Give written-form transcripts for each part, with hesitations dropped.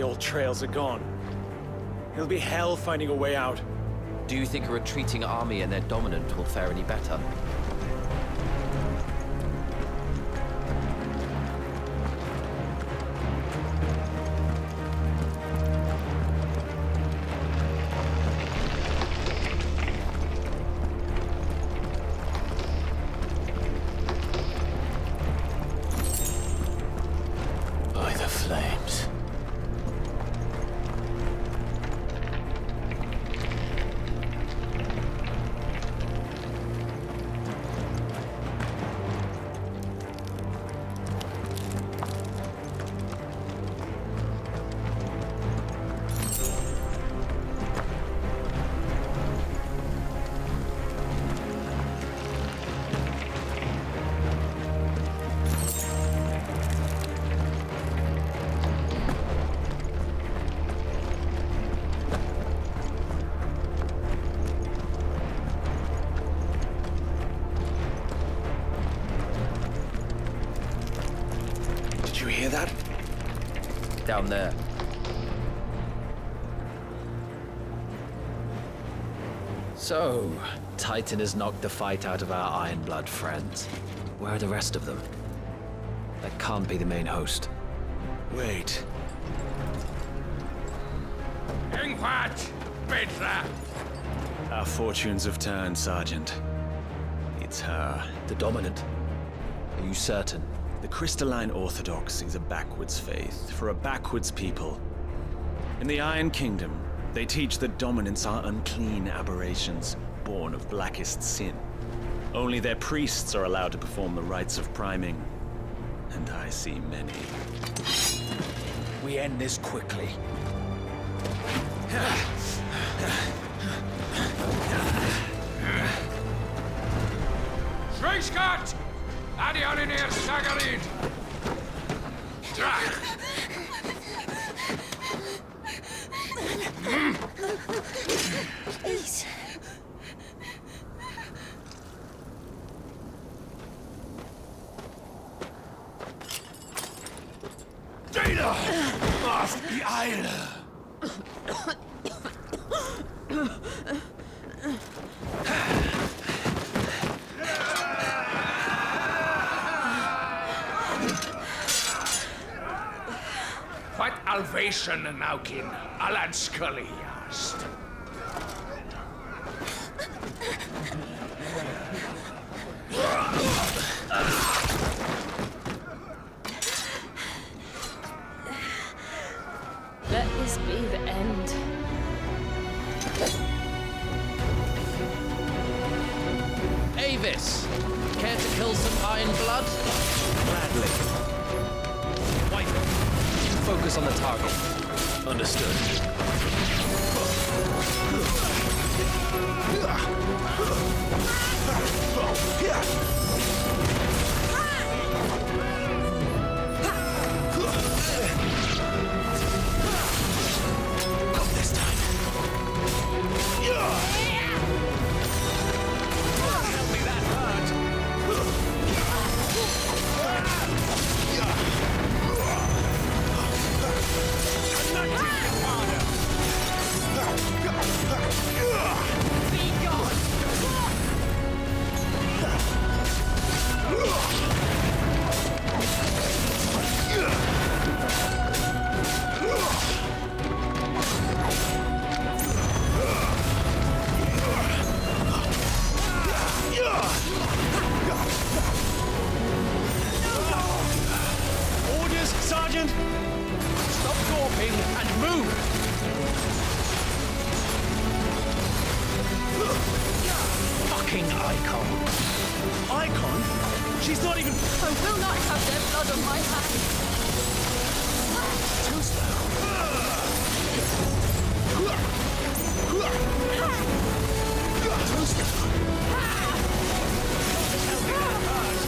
old trails are gone. It'll be hell finding a way out. Do you think a retreating army and their dominant will fare any better? By the flames. Did you hear that? Down there. So, Titan has knocked the fight out of our Ironblood friends. Where are the rest of them? That can't be the main host. Wait. Our fortunes have turned, Sergeant. It's her. The Dominant. Are you certain? The Crystalline Orthodox is a backwards faith for a backwards people. In the Iron Kingdom, they teach that dominants are unclean aberrations, born of blackest sin. Only their priests are allowed to perform the rites of priming. And I see many. We end this quickly. Schreischgott! Adiolinir Sagarid! Please. Data! Macht die Eile! What Alvation Naukin, Alan Scully asked. Let this be the end. Avis! Care to kill some Ironblood? Gladly. Wife, focus on the target. Understood. Not this time. Tell me that hurt. Be gone! Orders, Sergeant! Stop gawping and move! Fucking icon. Icon? She's not even... I will not have their blood on my hands. Too slow. Too slow. Tell me that hurt.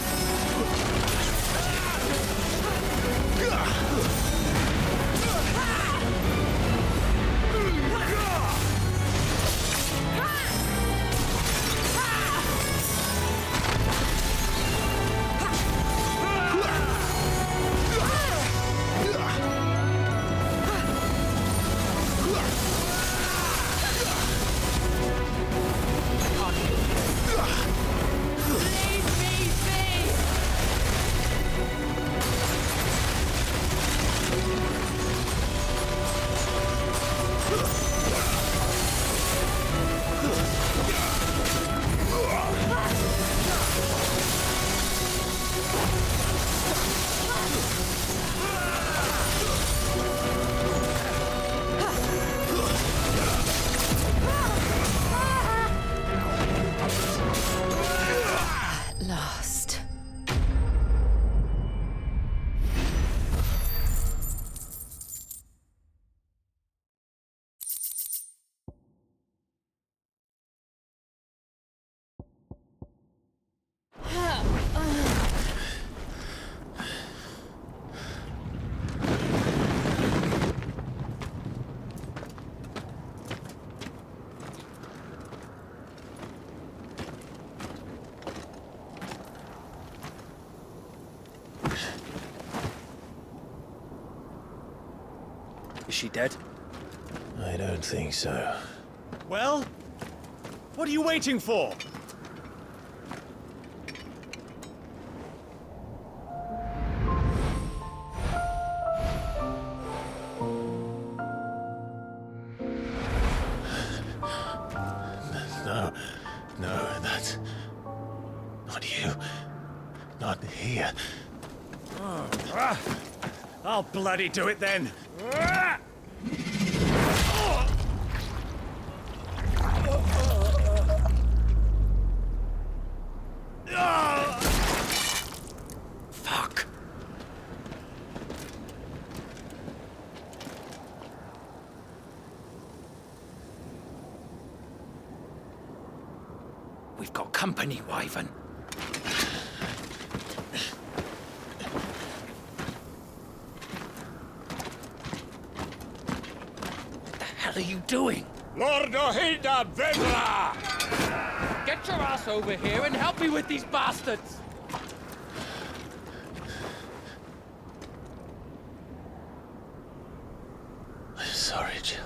Is she dead? I don't think so. Well, what are you waiting for? No, that's not you. Not here. I'll bloody do it then. Fuck. We've got company, Wyvern. What the hell are you doing? Lord Ohilda Vendra! Get your ass over here and help me with these bastards! I'm sorry, Jill.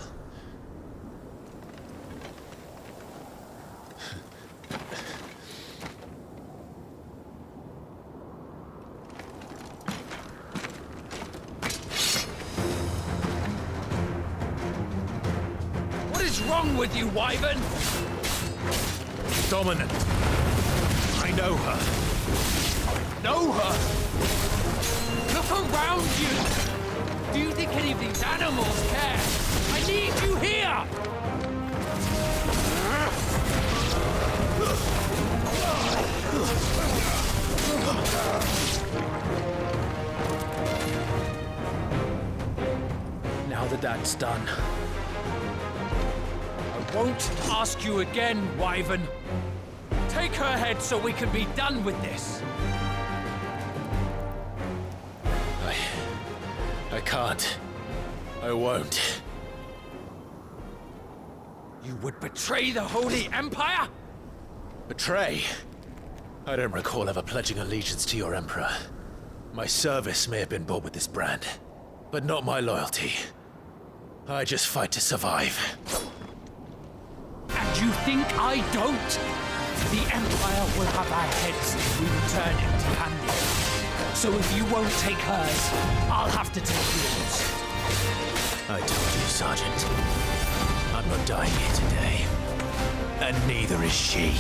What is wrong with you, Wyvern? Dominant. I know her. Know her? Look around you! Do you think any of these animals care? I need you here! Now that that's done, I won't ask you again, Wyvern. Take her head so we can be done with this. I can't. I won't. You would betray the Holy Empire? Betray? I don't recall ever pledging allegiance to your Emperor. My service may have been bought with this brand, but not my loyalty. I just fight to survive. And you think I don't? The Empire will have our heads if we return empty-handed. So if you won't take hers, I'll have to take yours. I told you, Sergeant. I'm not dying here today. And neither is she.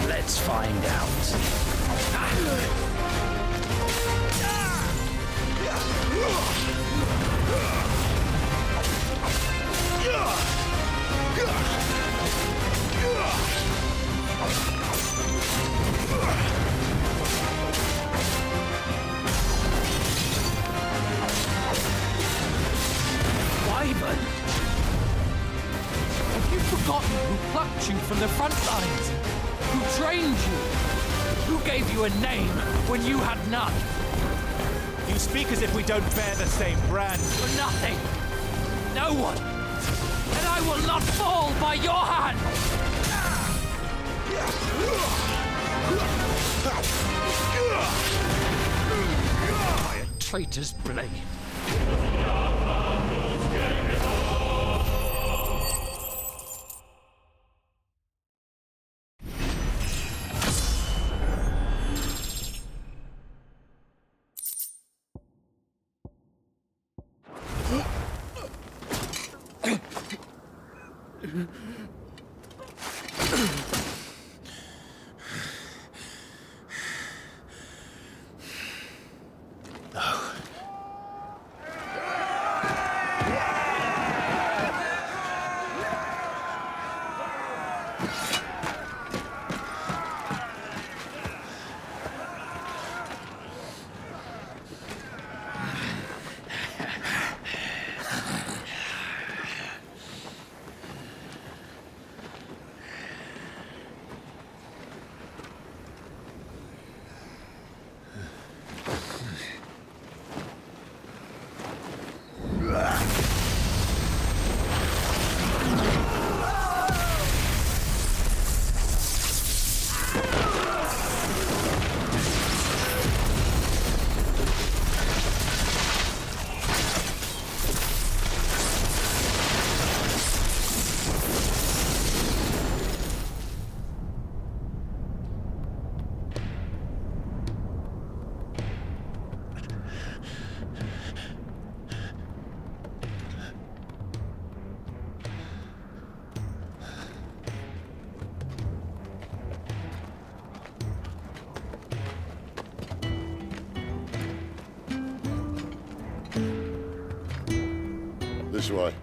let's find out. Wyvern! Have you forgotten who plucked you from the front lines? Who trained you? Who gave you a name when you had none? You speak as if we don't bear the same brand. For nothing. No one. And I will not fall by your hand! By a traitor's blade. this way.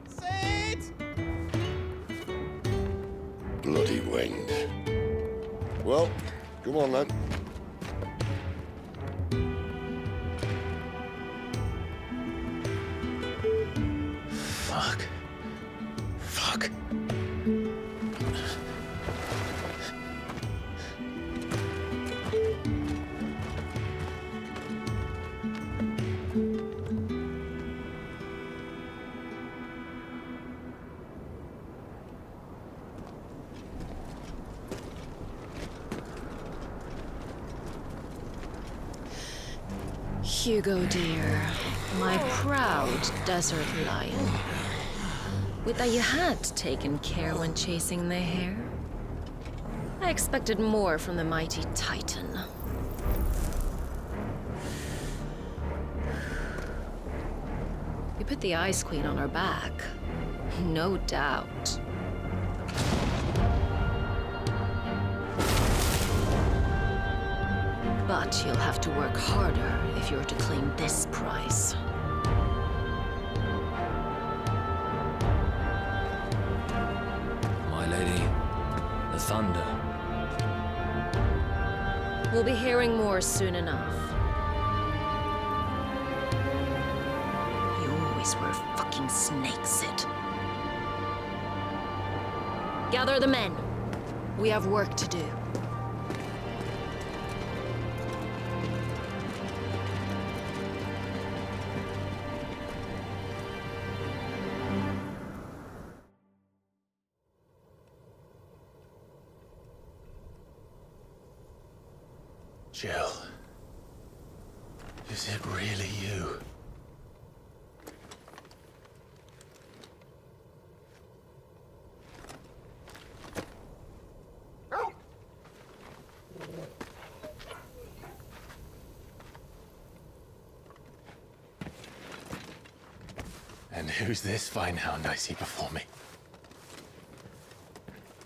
Sid! Bloody wind. Well, come on then. Fuck. Fuck. Hugo, dear, my proud desert lion. Would that you had taken care when chasing the hare? I expected more from the mighty Titan. We put the Ice Queen on our back, no doubt. But you'll have to work harder if you're to claim this prize. My lady, the thunder. We'll be hearing more soon enough. You always were a fucking snake, Sid. Gather the men. We have work to do. Jill. Is it really you? And who's this fine hound I see before me?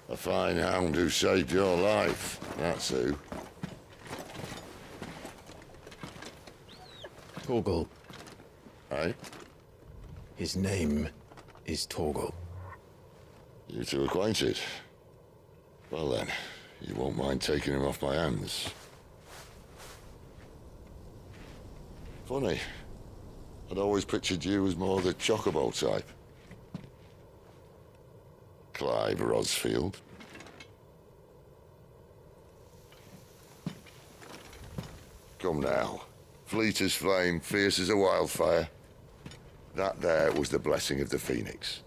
A fine hound who saved your life, that's who. Torgal. Eh? His name is Torgal. You two acquainted? Well then, you won't mind taking him off my hands. Funny. I'd always pictured you as more the chocobo type. Clive Rosfield. Come now. Fleet as flame, fierce as a wildfire. That there was the blessing of the Phoenix.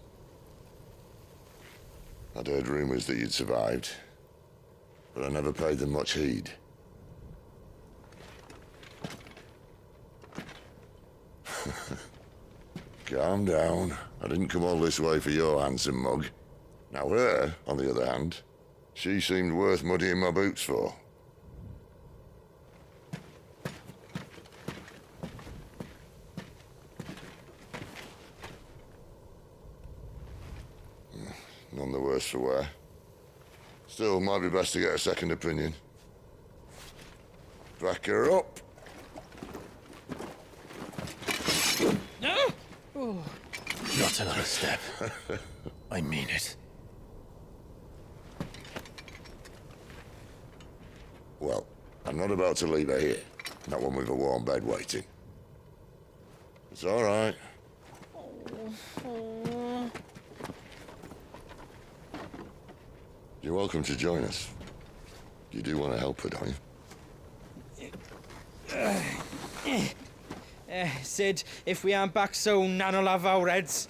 I'd heard rumors that you'd survived, but I never paid them much heed. Calm down. I didn't come all this way for your handsome mug. Now her, on the other hand, she seemed worth muddying my boots for. None the worse for wear. Still, might be best to get a second opinion. Back her up. Not another step. I mean it. Well, I'm not about to leave her here. Not when we've a warm bed waiting. It's all right. You're welcome to join us. You do want to help her, don't you? Sid, if we aren't back soon, Nan'll have our heads.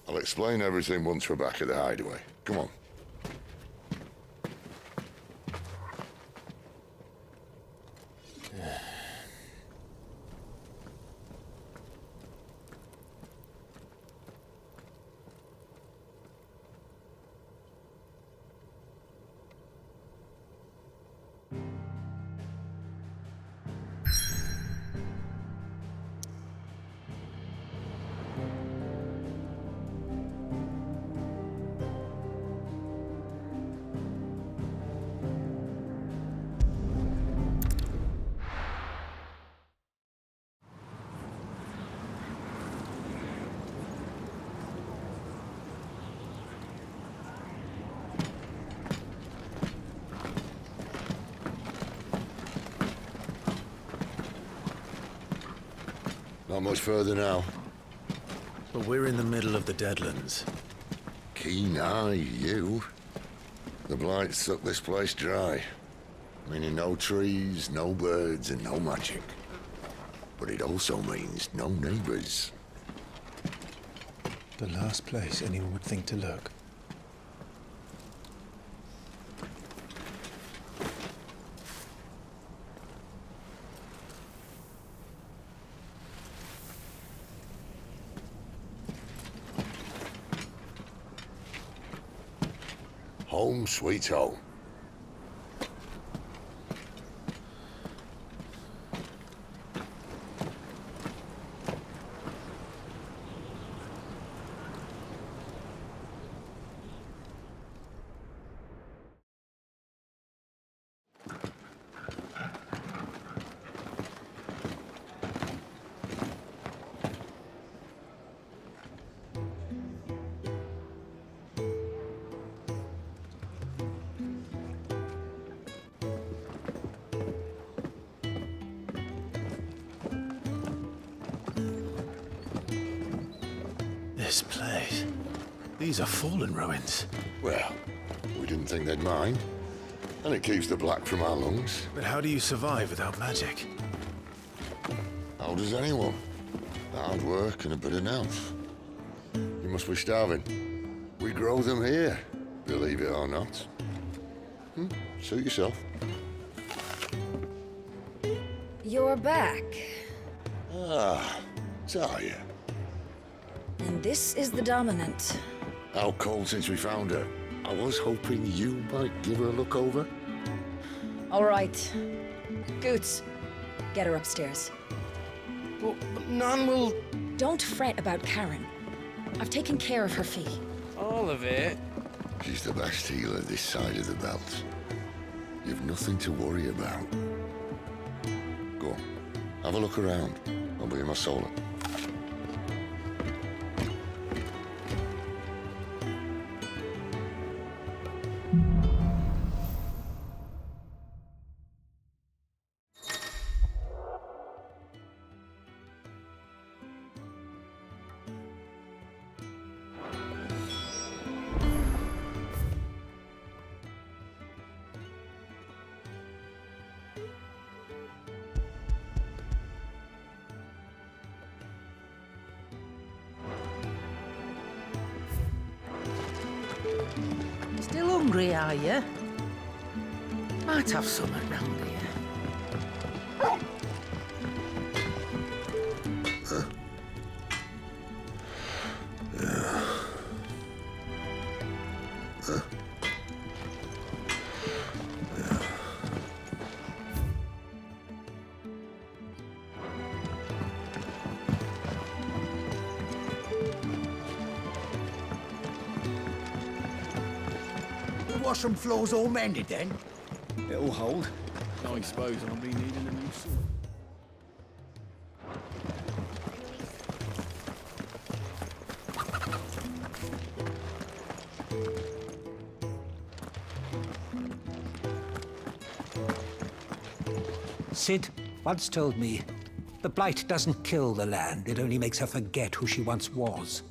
I'll explain everything once we're back at the hideaway. Come on. Not much further now. But we're in the middle of the Deadlands. Keen eye, you. The blight sucked this place dry. Meaning no trees, no birds, and no magic. But it also means no neighbors. The last place anyone would think to look. Home sweet home. This place. These are fallen ruins. Well, we didn't think they'd mind. And it keeps the black from our lungs. But how do you survive without magic? How does anyone? Hard work and a bit of nerve. You must be starving. We grow them here, believe it or not. Suit yourself. You're back. Ah, Talia. And this is the Dominant. How cold since we found her. I was hoping you might give her a look over. All right. Goots, get her upstairs. Well, none will... Don't fret about Karen. I've taken care of her fee. All of it? She's the best healer this side of the belt. You've nothing to worry about. Go on, have a look around. I'll be in my solar. Still hungry, are you? Might have some around here. Washroom floor's all mended then? It'll hold. I suppose I'll be needing a new suit. Sid once told me, the blight doesn't kill the land, it only makes her forget who she once was.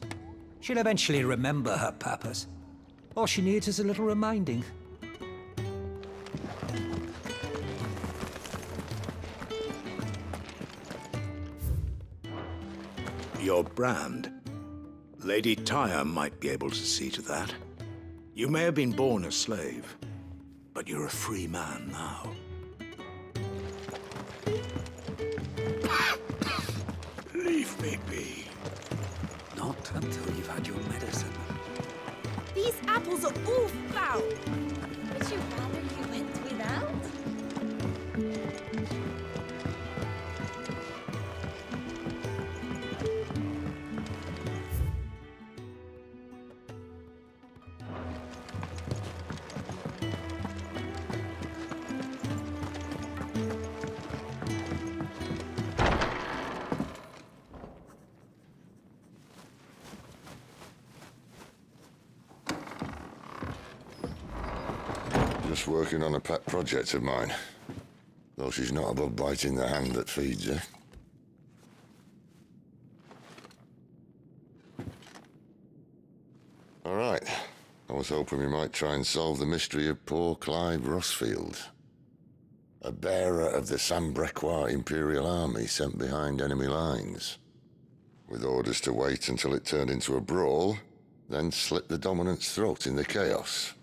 She'll eventually remember her purpose. All she needs is a little reminding. Your brand. Lady Tyre might be able to see to that. You may have been born a slave, but you're a free man now. Leave me be. Not until you've had your medicine. These apples are all foul! Would you rather you went without? Just working on a pet project of mine. Though she's not above biting the hand that feeds her. was hoping we might try and solve the mystery of poor Clive Rossfield. A bearer of the Sambrequois Imperial Army sent behind enemy lines, with orders to wait until it turned into a brawl, then slit the dominant's throat in the chaos.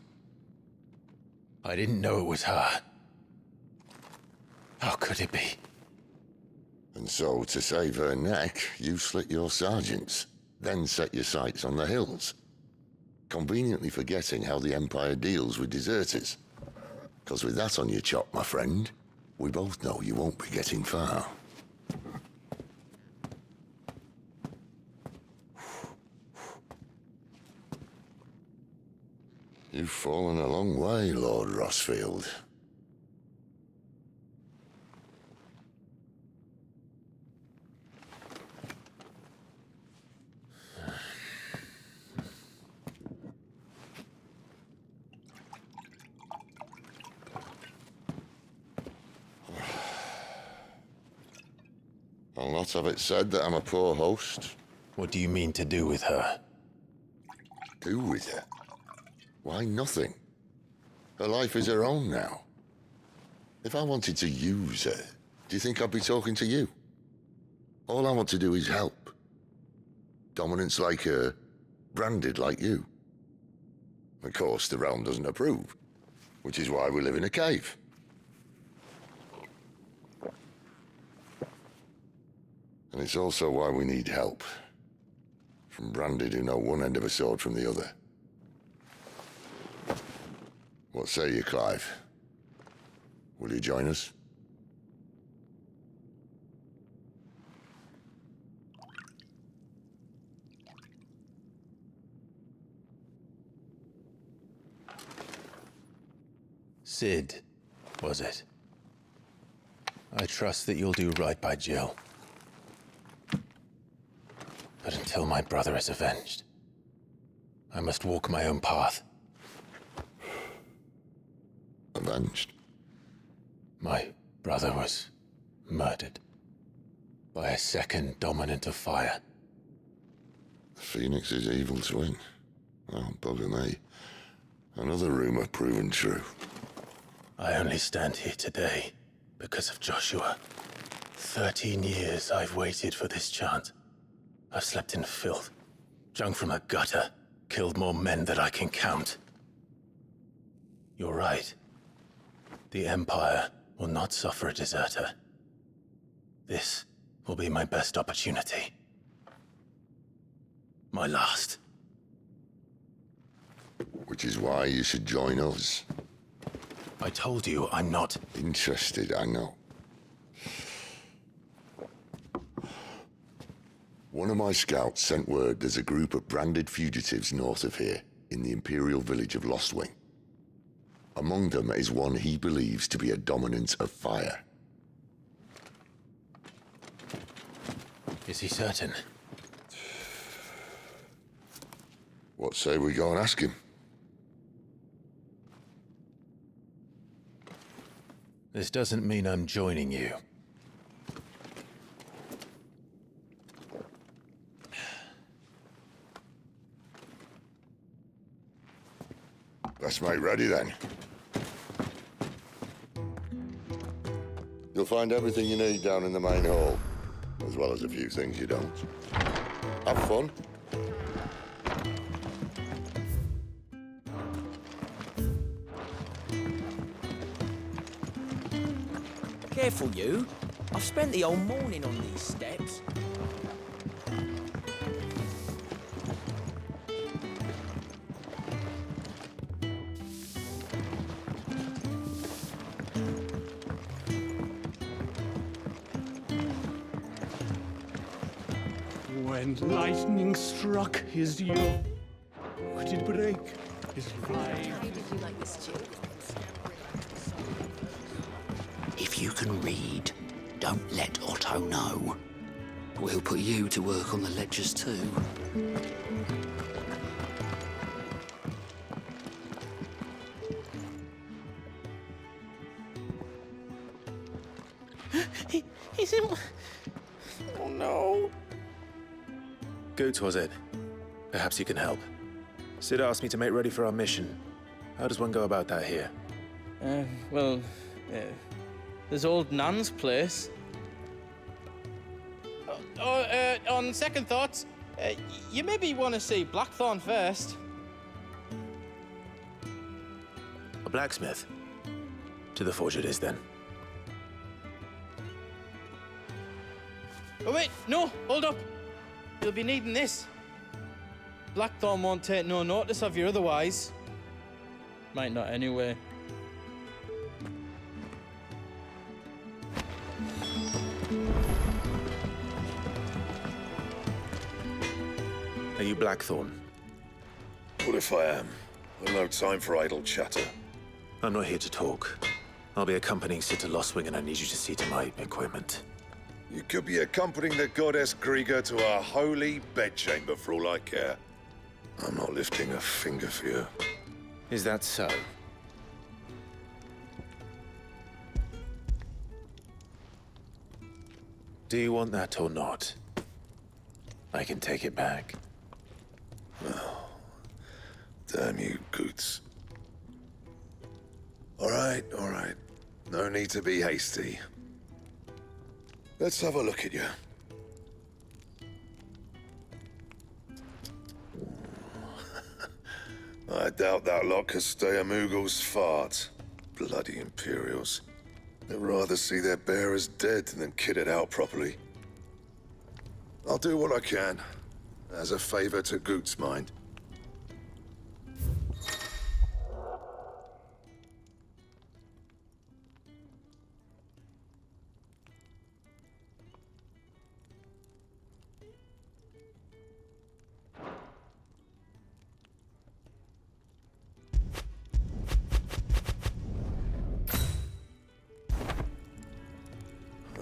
I didn't know it was her. How could it be? And so, to save her neck, you slit your sergeants, then set your sights on the hills, conveniently forgetting how the Empire deals with deserters. Because with that on your chop, my friend, we both know you won't be getting far. You've fallen a long way, Lord Rossfield. I'll not have it said that I'm a poor host. What do you mean to do with her? Do with her? Why, nothing. Her life is her own now. If I wanted to use her, do you think I'd be talking to you? All I want to do is help. Dominants like her, branded like you. Of course, the realm doesn't approve, which is why we live in a cave. And it's also why we need help. From branded who know one end of a sword from the other. What say you, Clive? Will you join us? Sid, was it? I trust that you'll do right by Jill. But until my brother is avenged, I must walk my own path. Avenged? My brother was murdered by a second dominant of fire. The Phoenix's evil twin. Oh, bugger me. Another rumor proven true. I only stand here today because of Joshua. 13 years I've waited for this chance. I've slept in filth, drunk from a gutter, killed more men than I can count. You're right. The Empire will not suffer a deserter. This will be my best opportunity. My last. Which is why you should join us. I told you I'm not interested, I know. One of my scouts sent word there's a group of branded fugitives north of here, in the Imperial village of Lostwing. Among them is one he believes to be a dominant of fire. Is he certain? What say we go and ask him? This doesn't mean I'm joining you. Let's make ready then. You'll find everything you need down in the main hall, as well as a few things you don't. Have fun. Careful, you. I've spent the whole morning on these steps. When lightning struck his yoke, would it break his life? If you can read, don't let Otto know. We'll put you to work on the ledgers too. He's in... Oh no. Goat, was it? Perhaps you can help. Sid asked me to make ready for our mission. How does one go about that here? Well, there's old Nan's place. On second thoughts, you maybe want to see Blackthorn first. A blacksmith? To the forge it is, then. Oh wait, no, hold up. You'll be needing this. Blackthorn won't take no notice of you otherwise. Might not anyway. Are you Blackthorn? What if I am? I've no time for idle chatter. I'm not here to talk. I'll be accompanying Sid to Lostwing, and I need you to see to my equipment. You could be accompanying the goddess Krieger to our holy bedchamber for all I care. I'm not lifting a finger for you. Is that so? Do you want that or not? I can take it back. Oh, damn you, Goots. All right. No need to be hasty. Let's have a look at you. I doubt that lot could stay a Moogle's fart. Bloody Imperials. They'd rather see their bearers dead than kitted out properly. I'll do what I can, as a favor to Goot's mind.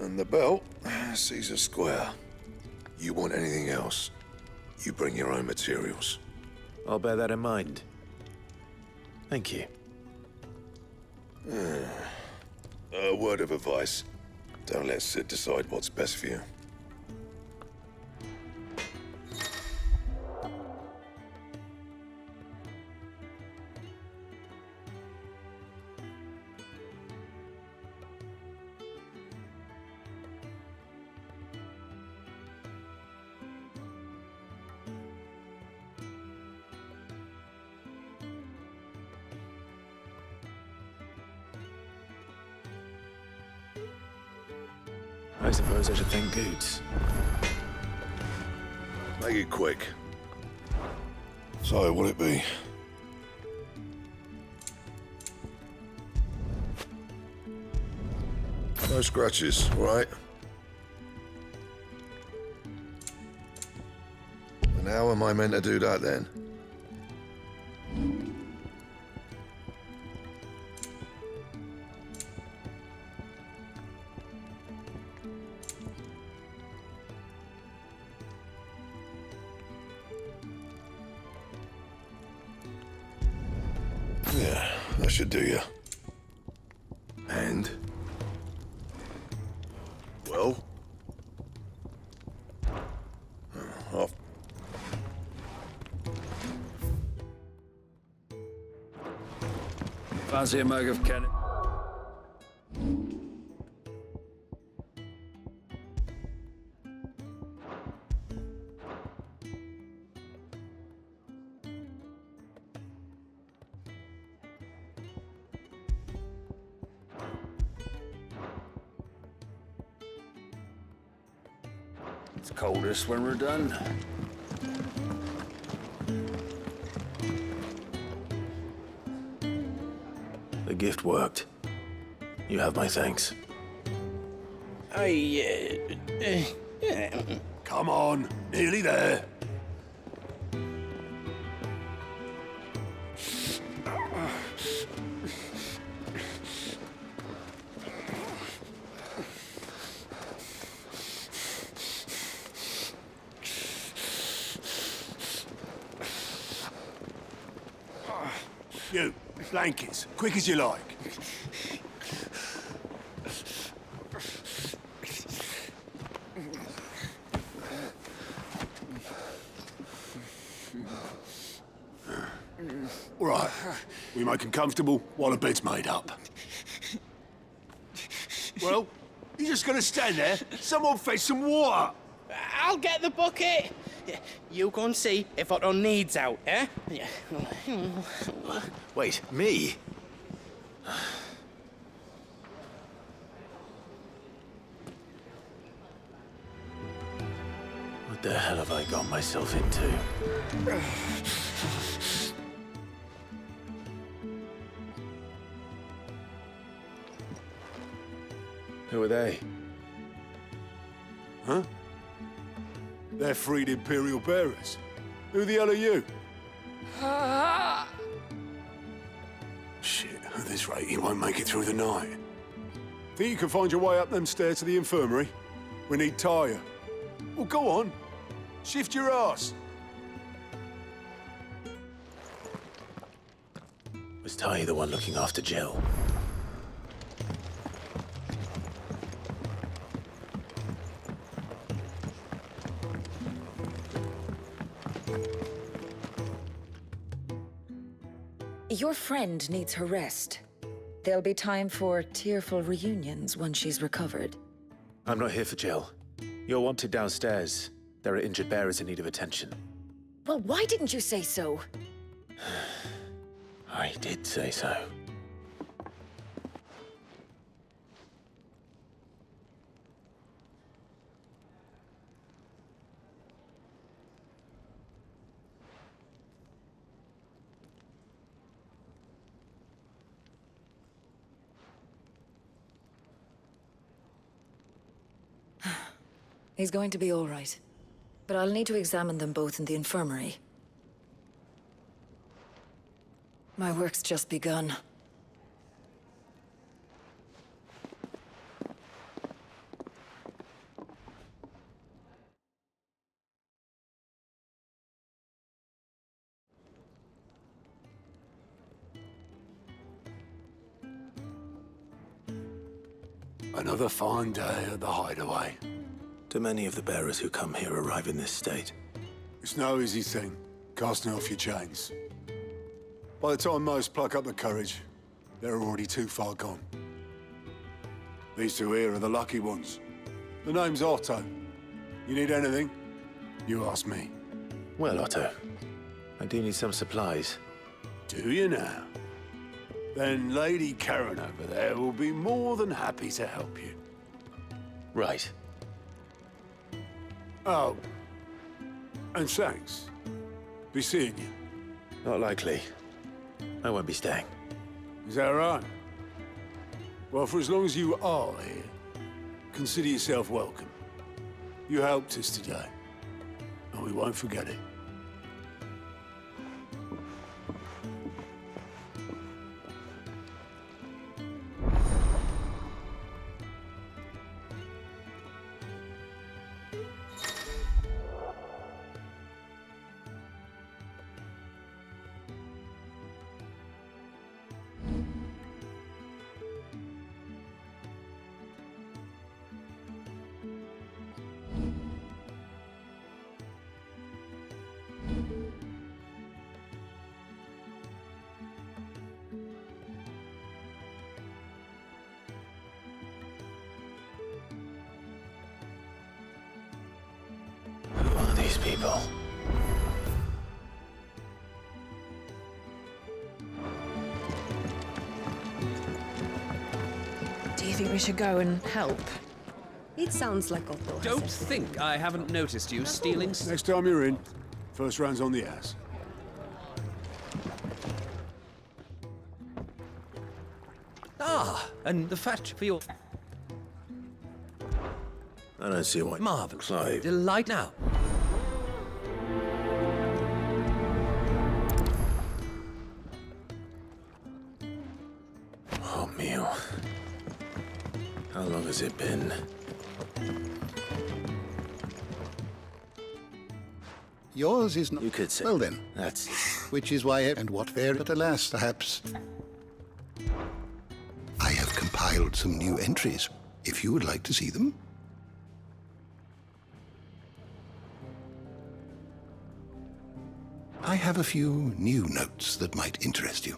And the belt sees a square. You want anything else, you bring your own materials. I'll bear that in mind. Thank you. A word of advice. Don't let Sid decide what's best for you. I suppose I should thank Goots. Make it quick. So, what'll it be? No scratches, all right? And how am I meant to do that, then? Yeah, that should do you. And? Well? Off. Fancy a mug of Kenny? It's coldest when we're done. The gift worked. You have my thanks. Come on, nearly there. You, blankets, quick as you like. Right. We make 'em comfortable while the bed's made up. Well, you just gonna stand there? Someone fetch some water! I'll get the bucket! You go and see if Otto needs out, eh? Wait, me? What the hell have I got myself into? Who are they? Huh? They're freed Imperial bearers. Who the hell are you? Shit, at this rate, you won't make it through the night. Think you can find your way up them stairs to the infirmary? We need Tyre. Well, go on. Shift your ass. Was Ty the one looking after Jill? Your friend needs her rest. There'll be time for tearful reunions once she's recovered. I'm not here for Jill. You're wanted downstairs. There are injured bearers in need of attention. Well, why didn't you say so? I did say so. He's going to be all right. But I'll need to examine them both in the infirmary. My work's just begun. Another fine day at the hideaway. Do many of the bearers who come here arrive in this state? It's no easy thing, casting off your chains. By the time most pluck up the courage, they're already too far gone. These two here are the lucky ones. The name's Otto. You need anything? You ask me. Well, Otto, I do need some supplies. Do you now? Then Lady Karen over there will be more than happy to help you. Right. Oh. And thanks. Be seeing you. Not likely. I won't be staying. Is that right? Well, for as long as you are here, consider yourself welcome. You helped us today, and we won't forget it. Who are these people? Do you think we should go and help? It sounds like Otto. Don't think I haven't noticed you stealing. Next time you're in, first round's on the ass. Ah, and the fat for your I don't see why. marvelous. Clive. Delight now. Hot meal. How long has it been? Yours is not. You could say. Well then. That's. Which is why. And what fair, but alas, perhaps. I have compiled some new entries, if you would like to see them. I have a few new notes that might interest you.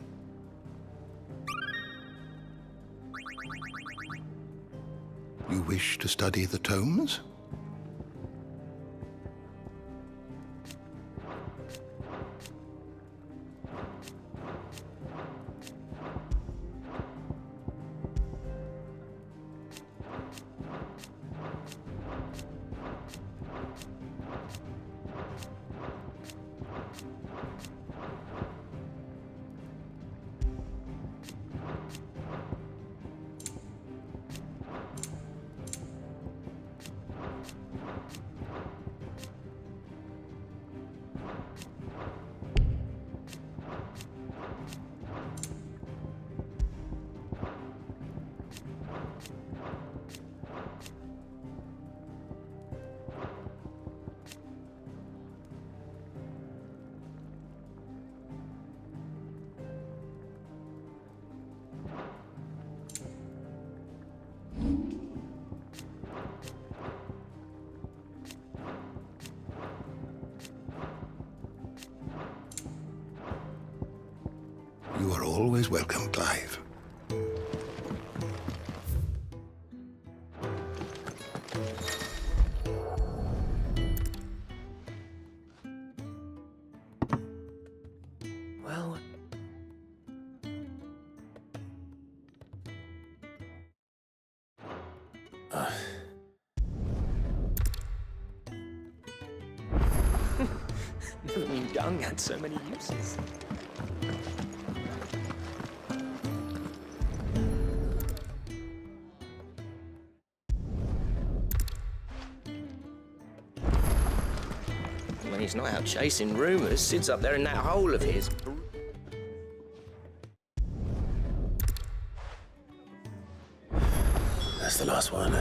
You wish to study the tomes? You are always welcome, Clive. Well... Never knew dung had so many uses. When he's not out chasing rumours, Sid's up there in that hole of his. That's the last one.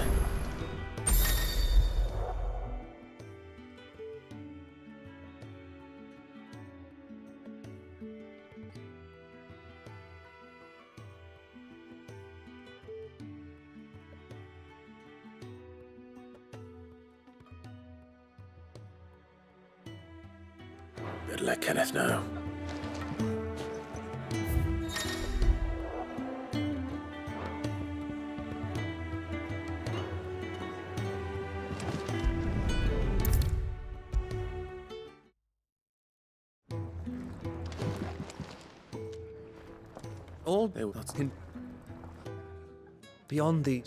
Better let Kenneth know. All in beyond the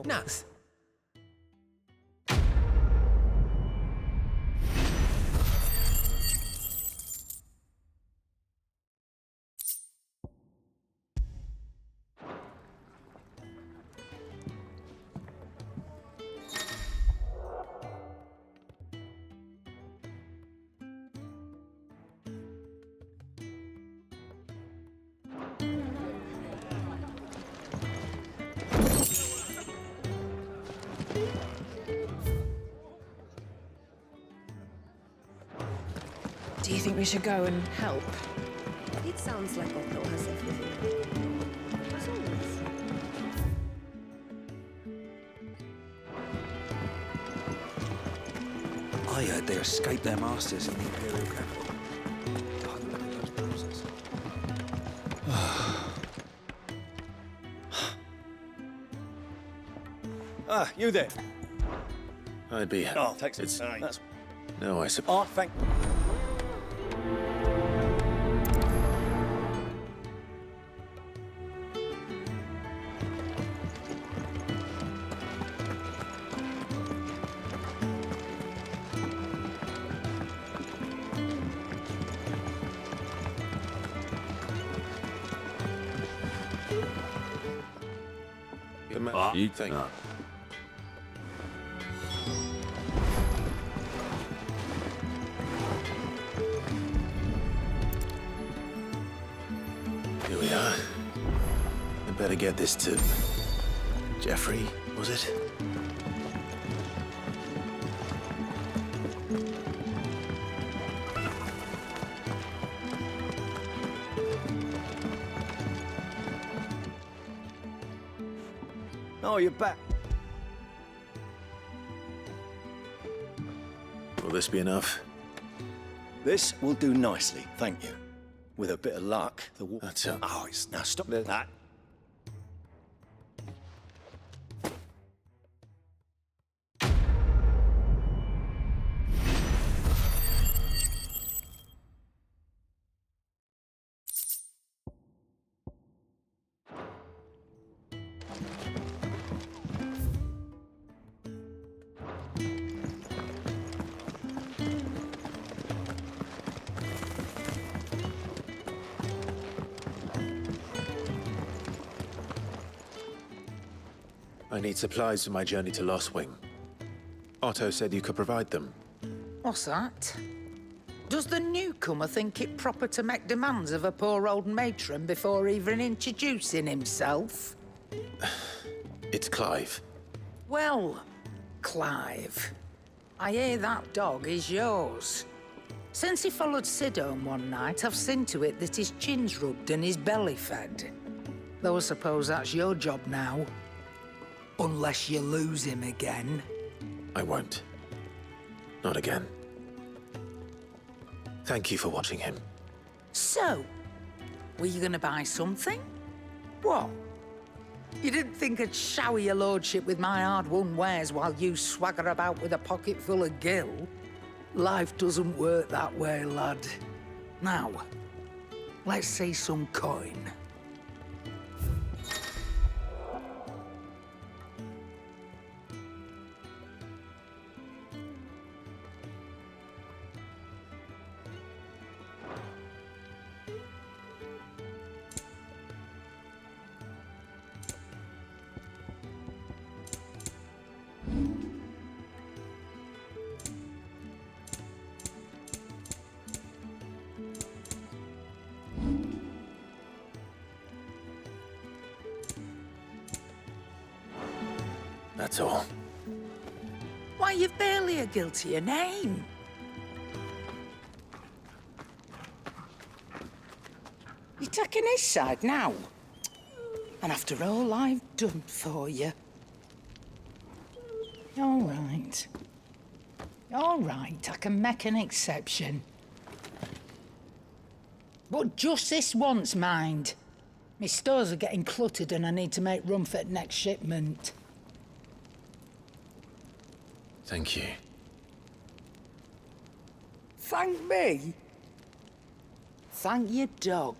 nuts. Do you think we should go and help? It sounds like Otto has everything. As always. I heard they escaped their masters in the Imperial capital. God, look at those bruises. Ah, you there? I'd be. Oh, thanks. It's. That's... No, I suppose. Oh, thank. You think? Here we are. I better get this to Jeffrey, was it? Oh, you're back. Will this be enough? This will do nicely, thank you. With a bit of luck, the water... That's it. Oh, it's... Now stop that. I need supplies for my journey to Lost Wing. Otto said you could provide them. What's that? Does the newcomer think it proper to make demands of a poor old matron before even introducing himself? It's Clive. Well, Clive, I hear that dog is yours. Since he followed Sid home one night, I've seen to it that his chin's rubbed and his belly fed. Though I suppose that's your job now. Unless you lose him again. I won't. Not again. Thank you for watching him. So, were you gonna buy something? What? You didn't think I'd shower your lordship with my hard-won wares while you swagger about with a pocket full of gil? Life doesn't work that way, lad. Now, let's see some coin. That's all. Why, you've barely a guiltier name. You're taking his side now? And after all I've done for you. All right. All right, I can make an exception. But just this once, mind. My stores are getting cluttered and I need to make room for the next shipment. Thank you. Thank me? Thank your dog.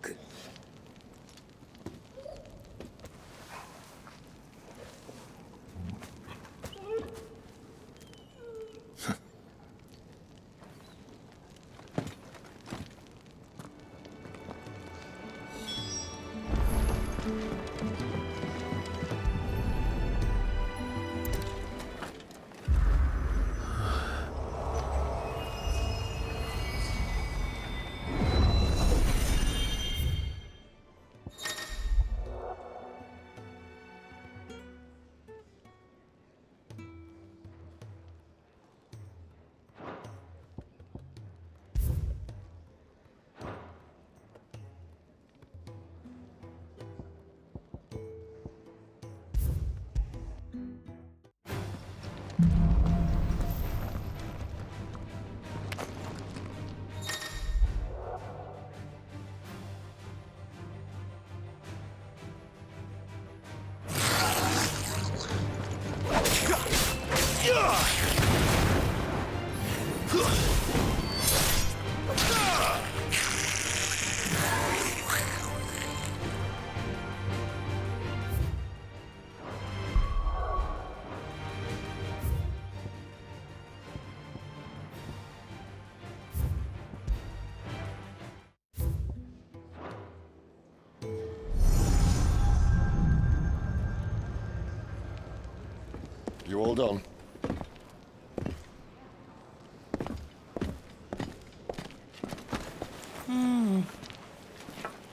You all done?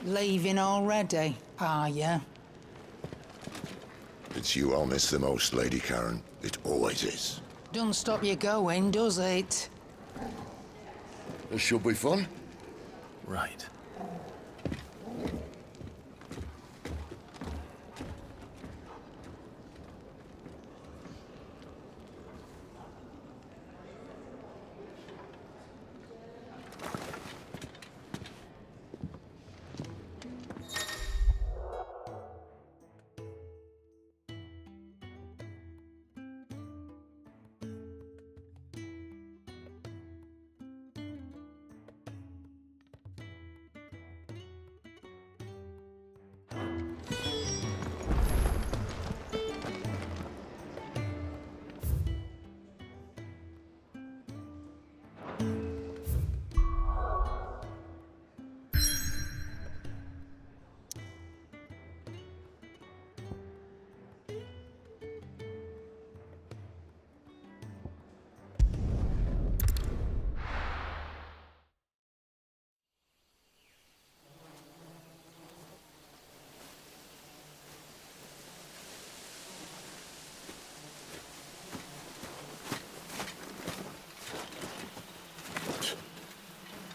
Leaving already, are you? It's you I'll miss the most, Lady Karen. It always is. Don't stop you going, does it? This should be fun. Right.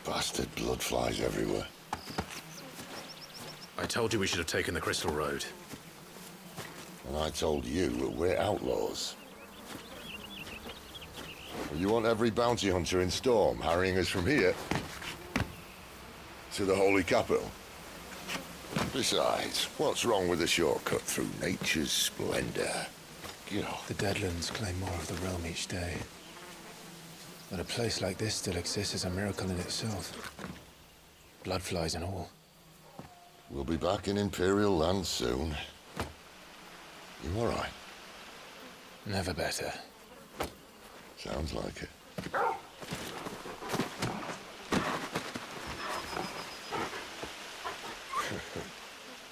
Bastard blood flies everywhere. I told you we should have taken the Crystal Road. And I told you that we're outlaws. You want every bounty hunter in Storm harrying us from here to the Holy Capital? Besides, what's wrong with a shortcut through nature's splendor? You know. The Deadlands claim more of the realm each day. But a place like this still exists is a miracle in itself. Bloodflies and all. We'll be back in Imperial land soon. You all right? Never better. Sounds like it.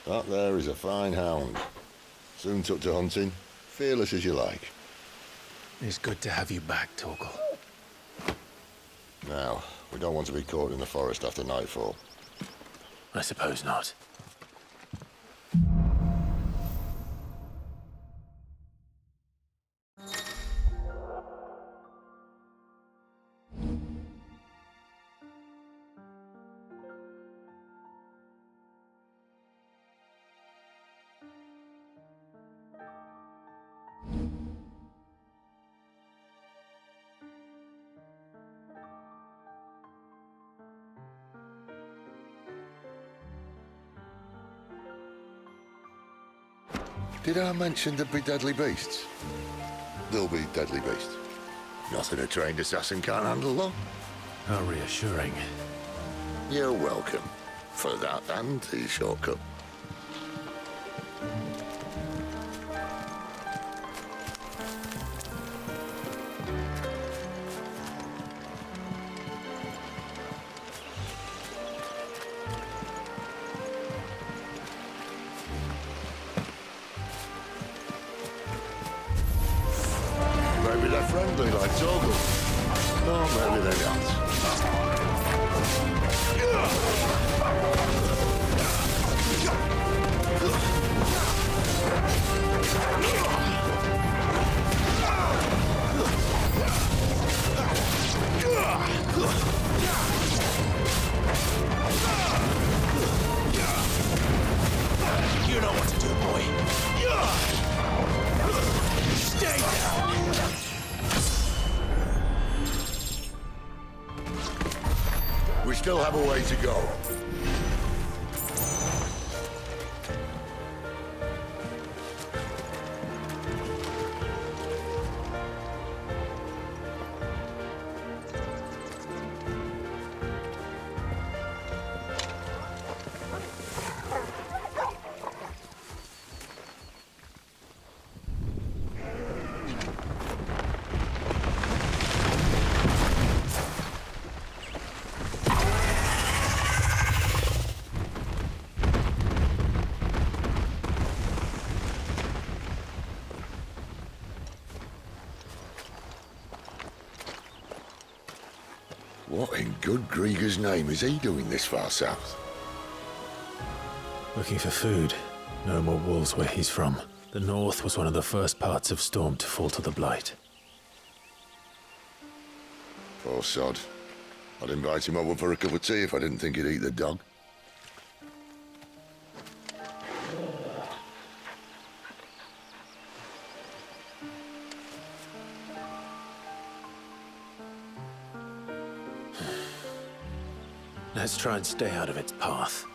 That there is a fine hound. Soon took to hunting. Fearless as you like. It's good to have you back, Torgal. Now, we don't want to be caught in the forest after nightfall. I suppose not. Did I mention there'd be deadly beasts? There'll be deadly beasts. Nothing a trained assassin can't handle, though. How reassuring. You're welcome. For that and the shortcut. Maybe they're friendly like Torgal. Or maybe they're not. You know what to do, boy. Stay down. We still have a way to go. What in good Grieger's name is he doing this far south? Looking for food. No more wolves where he's from. The north was one of the first parts of Storm to fall to the Blight. Poor sod. I'd invite him over for a cup of tea if I didn't think he'd eat the dog. Let's try and stay out of its path.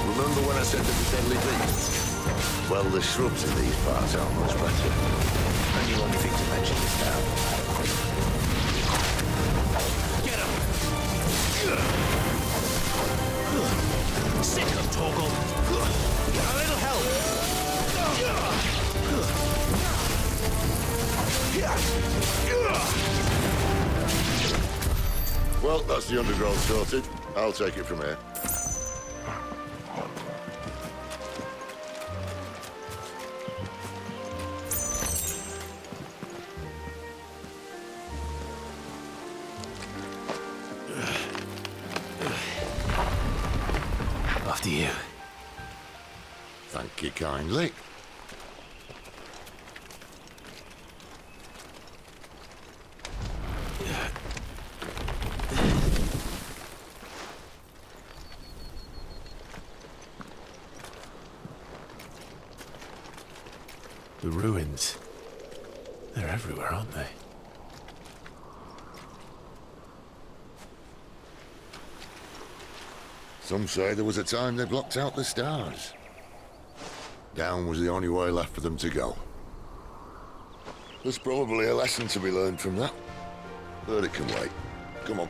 Remember when I said there was deadly beasts? Well, the shrubs in these parts aren't much better. And you only think to mention this now. Get him! Sick of Torgal. A little help. Well, that's the undergrowth sorted. I'll take it from here. After you. Thank you kindly. ruins. They're everywhere, aren't they? Some say there was a time they blocked out the stars. Down was the only way left for them to go. There's probably a lesson to be learned from that. But it can wait. Come on.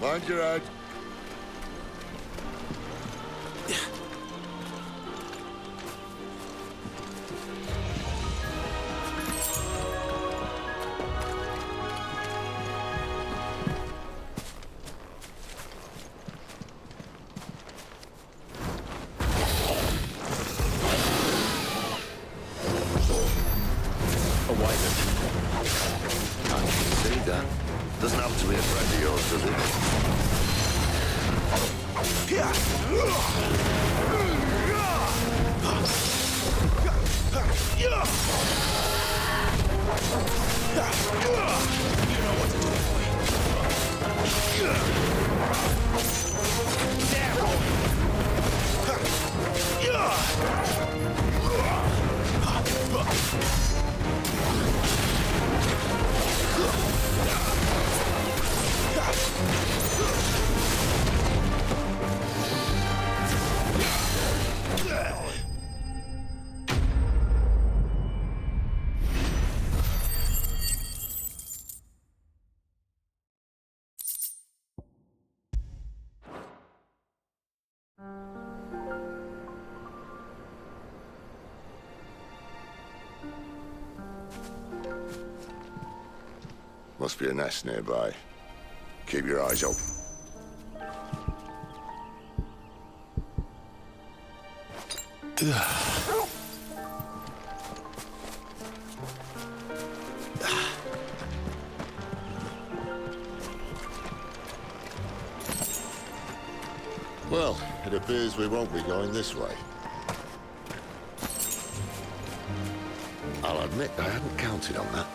Mind your head. Doesn't have to be a friend of yours, does Must be a nest nearby. Keep your eyes open. Well, it appears we won't be going this way. I'll admit I hadn't counted on that.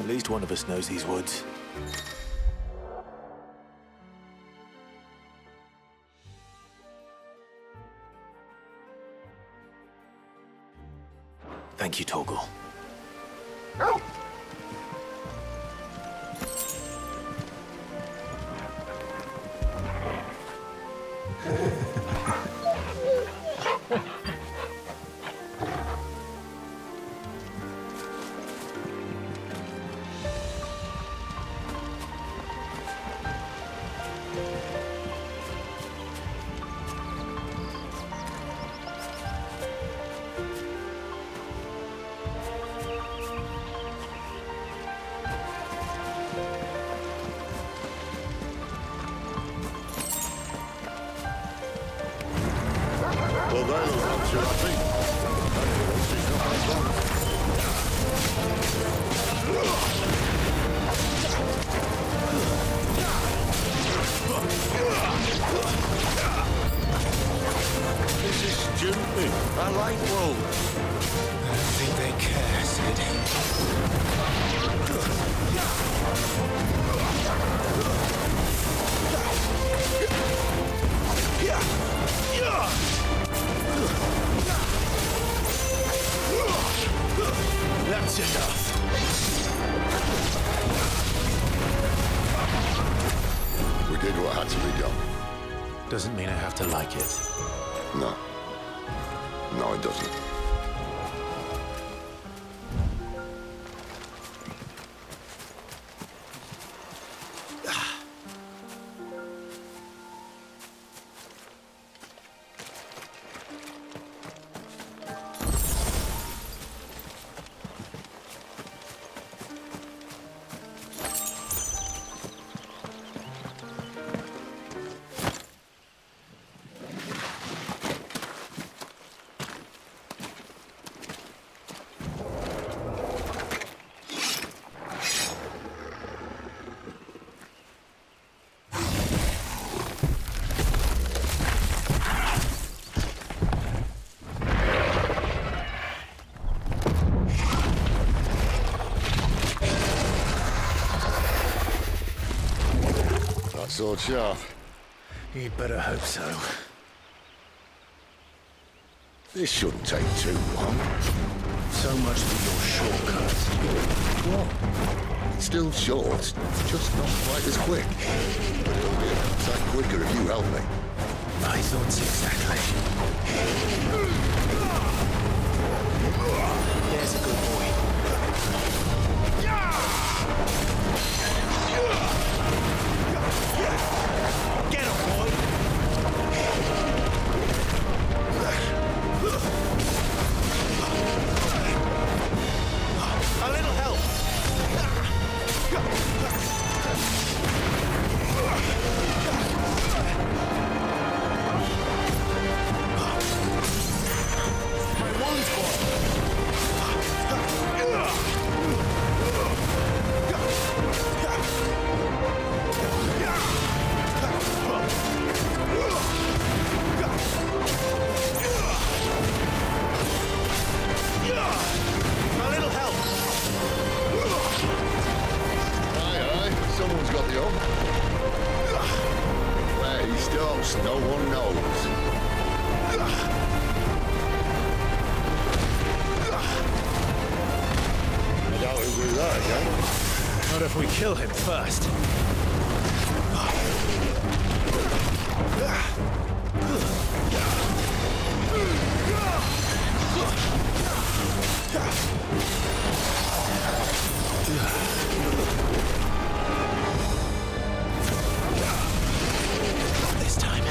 At least one of us knows these woods. Thank you, Torgal. Well, they look not too happy. She's not as long. This is stupid. I like wool. I don't think they care, That's enough. We did what had to be done. Doesn't mean I have to like it. No. No, it doesn't. sword sharp? You'd better hope so. This shouldn't take too long. So much for your shortcut. What? It's still short, just not quite as quick. But it'll be a sight quicker if you help me. My thoughts exactly. There's a good boy. Get him, boy! A little help! My wound's a little help! Aye, someone's got the up. Where he stops, no one knows. I doubt he'll do that again. Not if we kill him first. This time.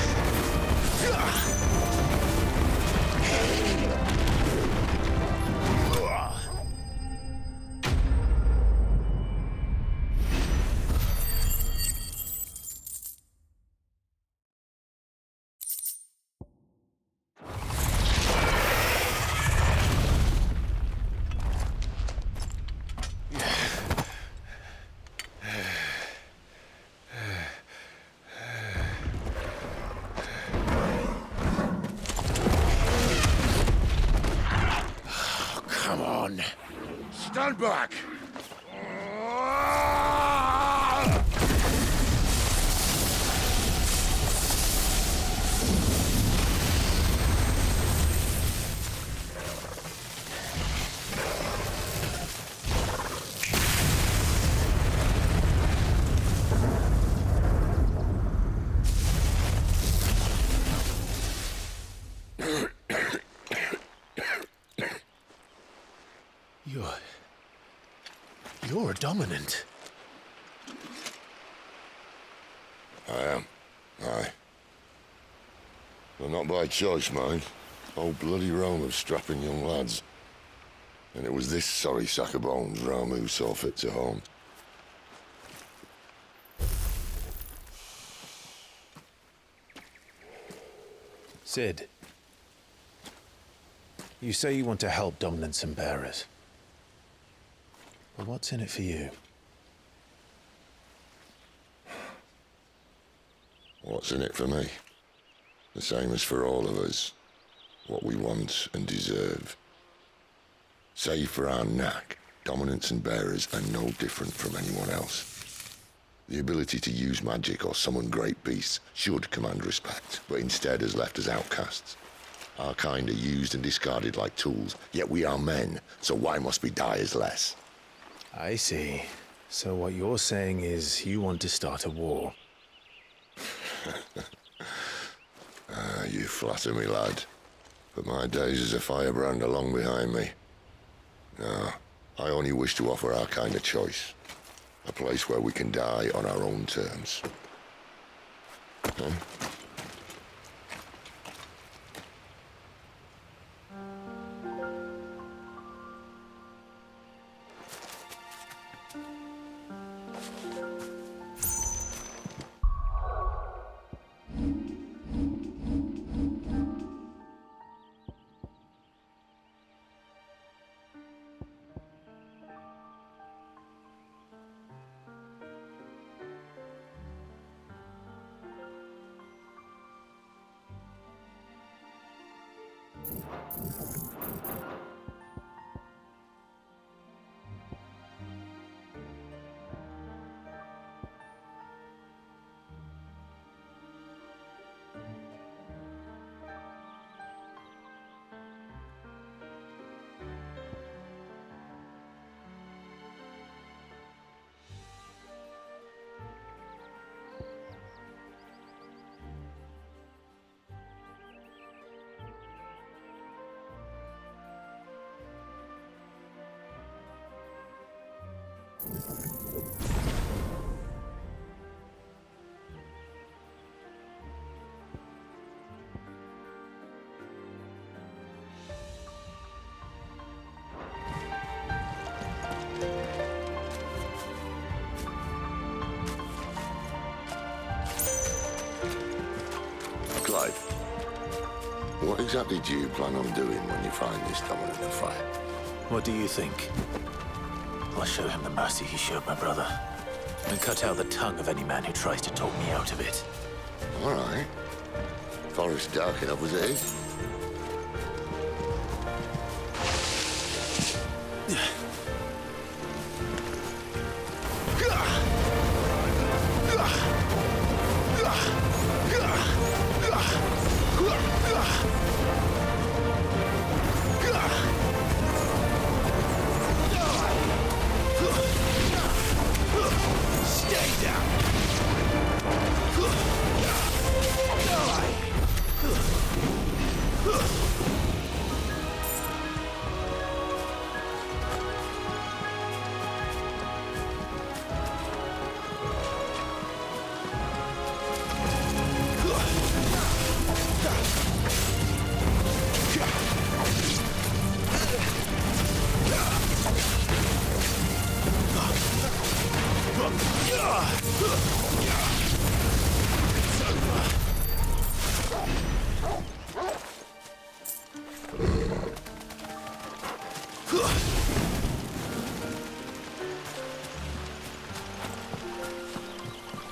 Come on. Stand back! You're a dominant. I am. Aye. Well, not by choice, mind. Whole bloody realm of strapping young lads. And it was this sorry sack of bones Ramu saw fit to haunt. Sid, you say you want to help dominants and bearers. But what's in it for you? What's in it for me? The same as for all of us. What we want and deserve. Save for our knack, dominants and bearers are no different from anyone else. The ability to use magic or summon great beasts should command respect, but instead has left us outcasts. Our kind are used and discarded like tools, yet we are men, so why must we die as less? I see. So what you're saying is you want to start a war. You flatter me, lad. But my days as a firebrand are long behind me. No, I only wish to offer our kind a choice. A place where we can die on our own terms. Huh? what exactly do you plan on doing when you find this dominant to fight? What do you think? I'll show him the mercy he showed my brother, and cut out the tongue of any man who tries to talk me out of it. All right. Forest dark enough as it is.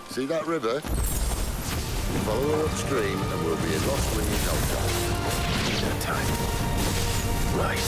See that river? Follow her upstream and we'll be in Lost Wing in no time. No time. Right.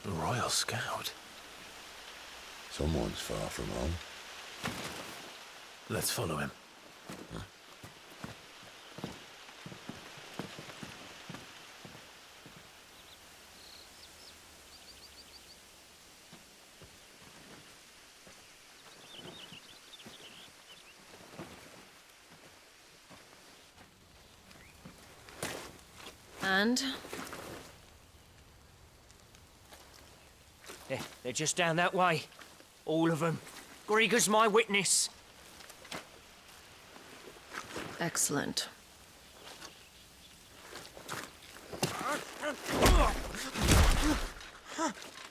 Royal Scout. Someone's far from home. Let's follow him. Huh? And? They're just down that way. All of them. Grieger's my witness. Excellent.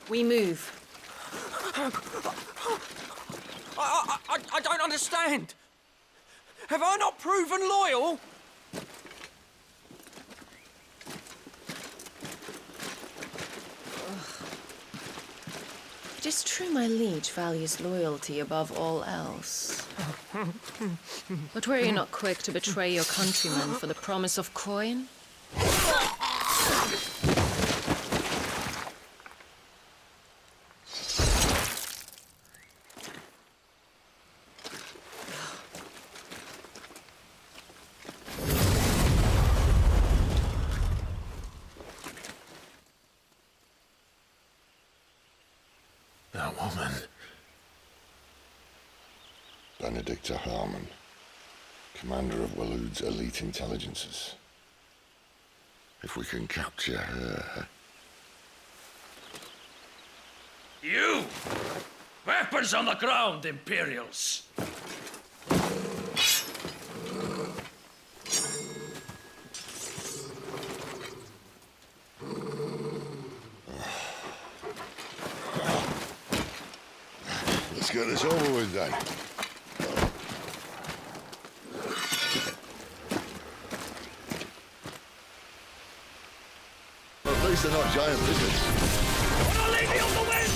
We move. I don't understand. Have I not proven loyal? It is true my liege values loyalty above all else. But were you not quick to betray your countrymen for the promise of coin? Benedicta Harmon, commander of Waloed's elite intelligences. If we can capture her... You! Weapons on the ground, Imperials! Let's get this over with then. At least they're not giant lizards. I'll leave you on the wind!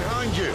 Behind you!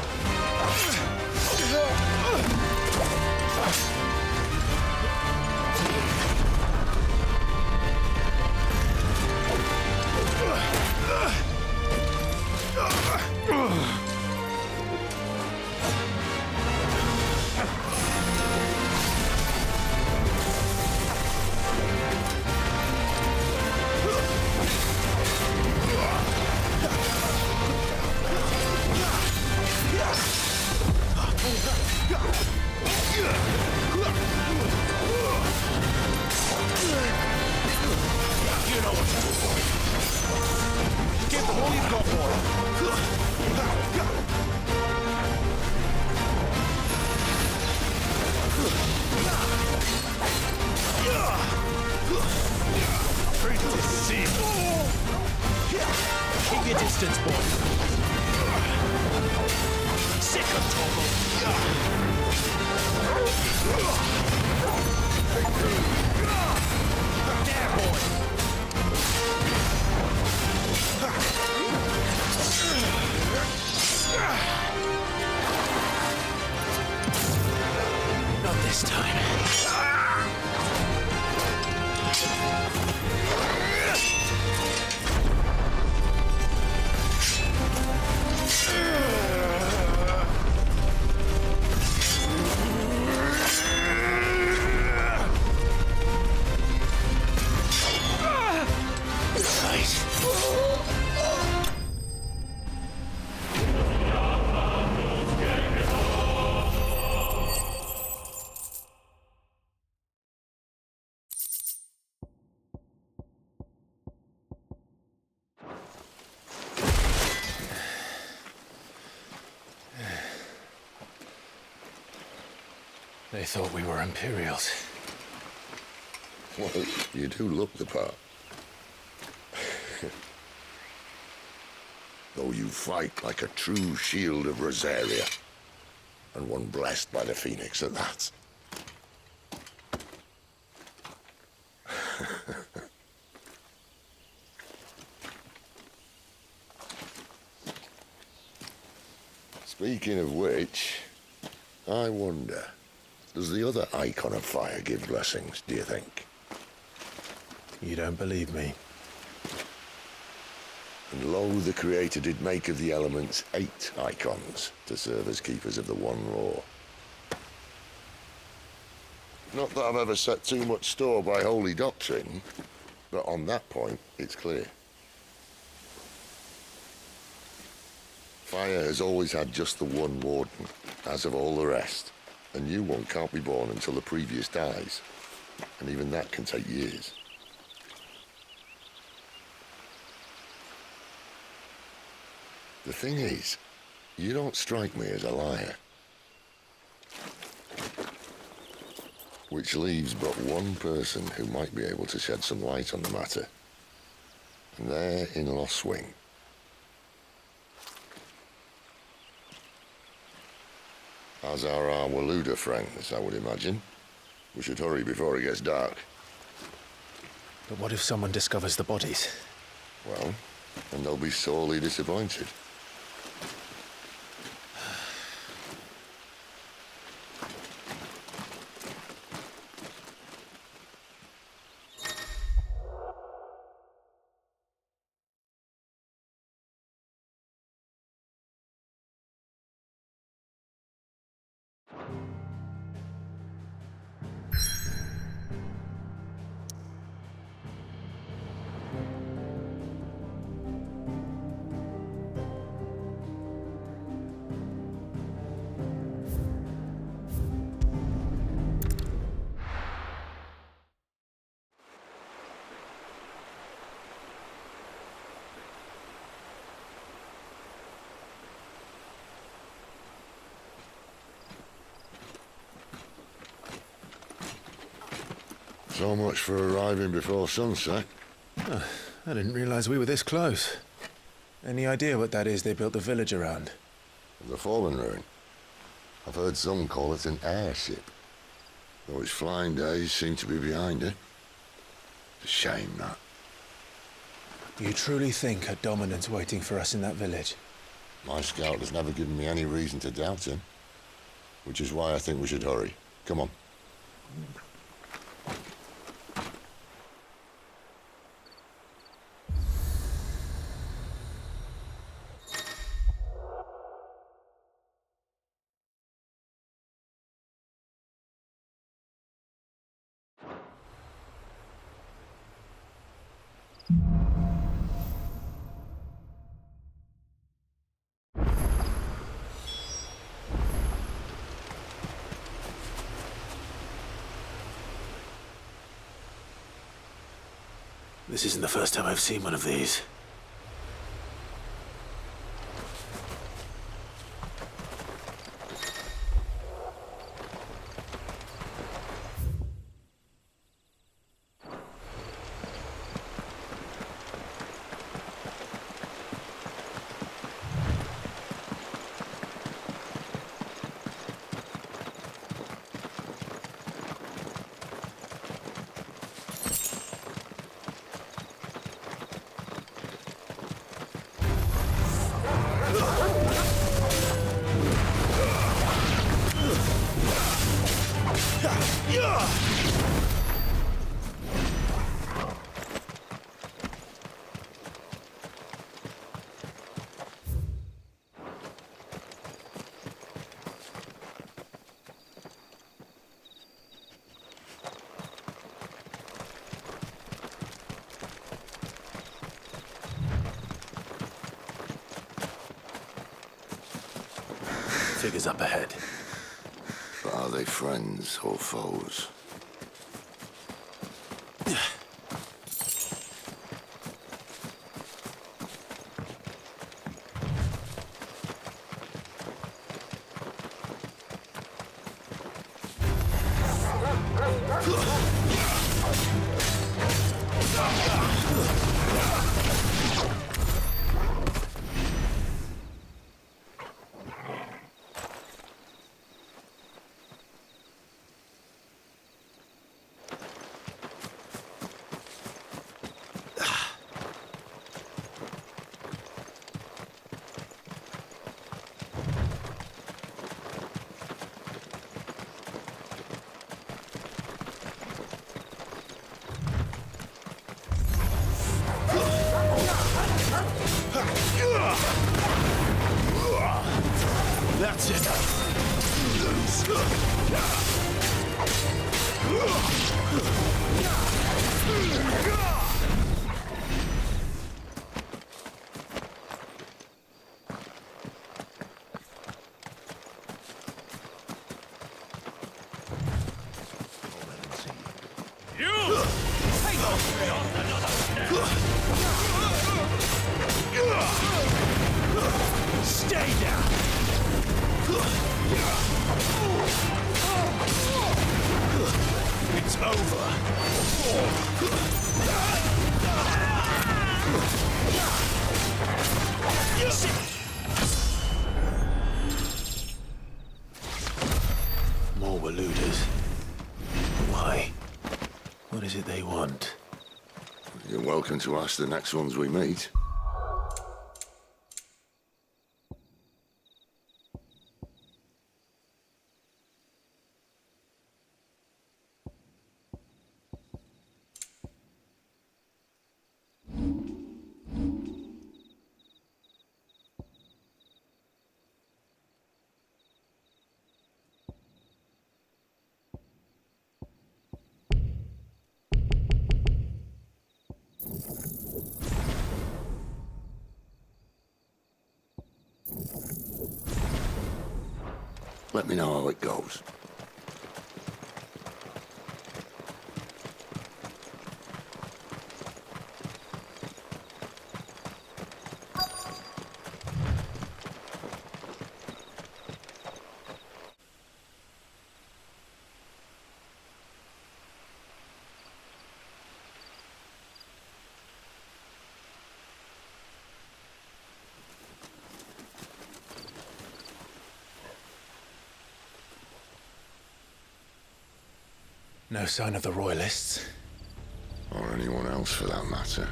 Keep your distance, boy. Sick of there, boy. Not this time. They thought we were Imperials. Well, you do look the part. Though you fight like a true shield of Rosaria, and one blessed by the Phoenix at that. Speaking of which, I wonder, does the other icon of fire give blessings, do you think? You don't believe me? And lo, the Creator did make of the elements 8 icons to serve as keepers of the one law. Not that I've ever set too much store by holy doctrine, but on that point, it's clear. Fire has always had just the one warden, as of all the rest. A new one can't be born until the previous dies, and even that can take years. The thing is, you don't strike me as a liar. which leaves but one person who might be able to shed some light on the matter. And they're in Lost Swing. As are our Waluda friends, I would imagine. We should hurry before it gets dark. But what if someone discovers the bodies? Well, then they'll be sorely disappointed. So much for arriving before sunset. Oh, I didn't realize we were this close. Any idea what that is they built the village around? The fallen ruin. I've heard some call it an airship. Though its flying days seem to be behind it. It's a shame, that. You truly think a dominant's waiting for us in that village? My scout has never given me any reason to doubt him. Which is why I think we should hurry. Come on. This isn't the first time I've seen one of these. Figures up ahead. But are they friends or foes? That's it. Stay down! It's More Waluders. Why? What is it they want? You're welcome to ask the next ones we meet. Let me know how it goes. No sign of the Royalists. Or anyone else for that matter.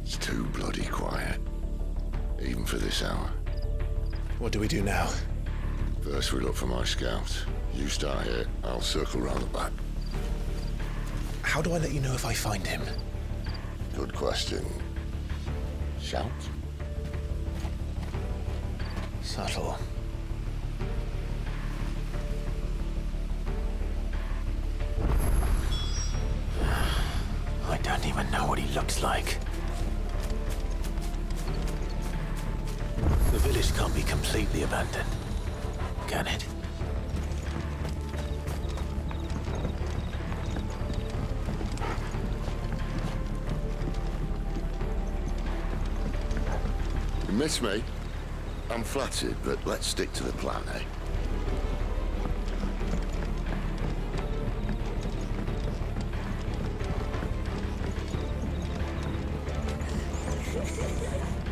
It's too bloody quiet. Even for this hour. What do we do now? First we look for my scout. You start here, I'll circle round the back. How do I let you know if I find him? Good question. Shout? Subtle. I don't even know what he looks like. The village can't be completely abandoned, can it? You miss me? I'm flattered, but let's stick to the plan, eh?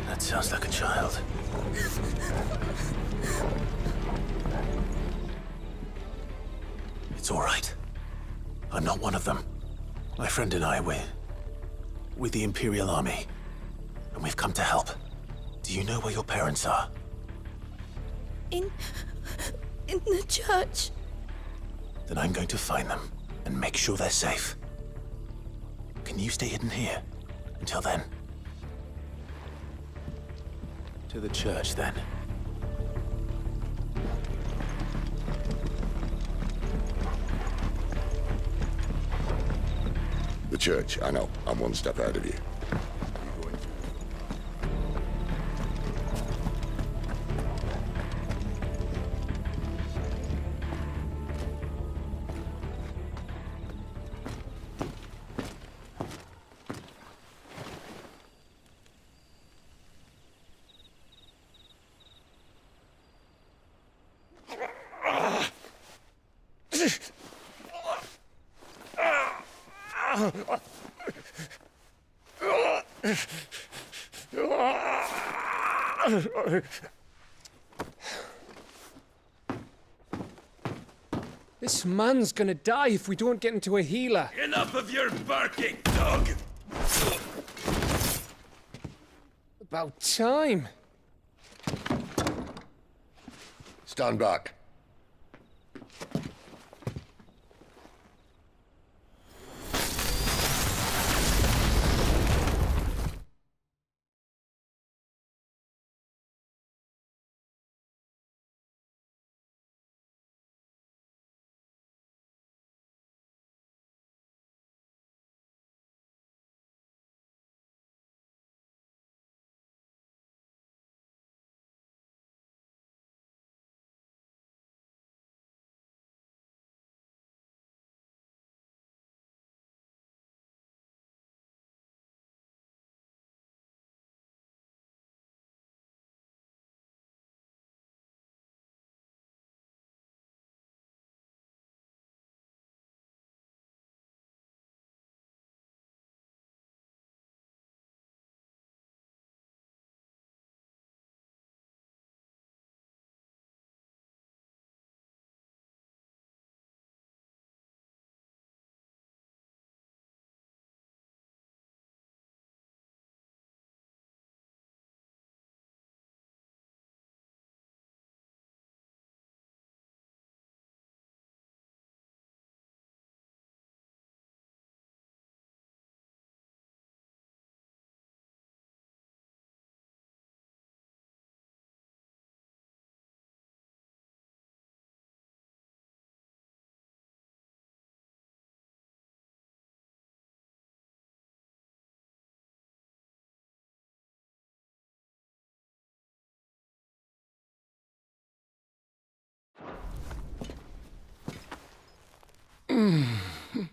That sounds like a child. It's all right. I'm not one of them. My friend and I, we're with the Imperial Army, and we've come to help. Do you know where your parents are? In the church. Then I'm going to find them and make sure they're safe. Can you stay hidden here until then? To the church, then. The church, I know. I'm one step ahead of you. This man's gonna die if we don't get into a healer. Enough of your barking, dog! About time. Stand back.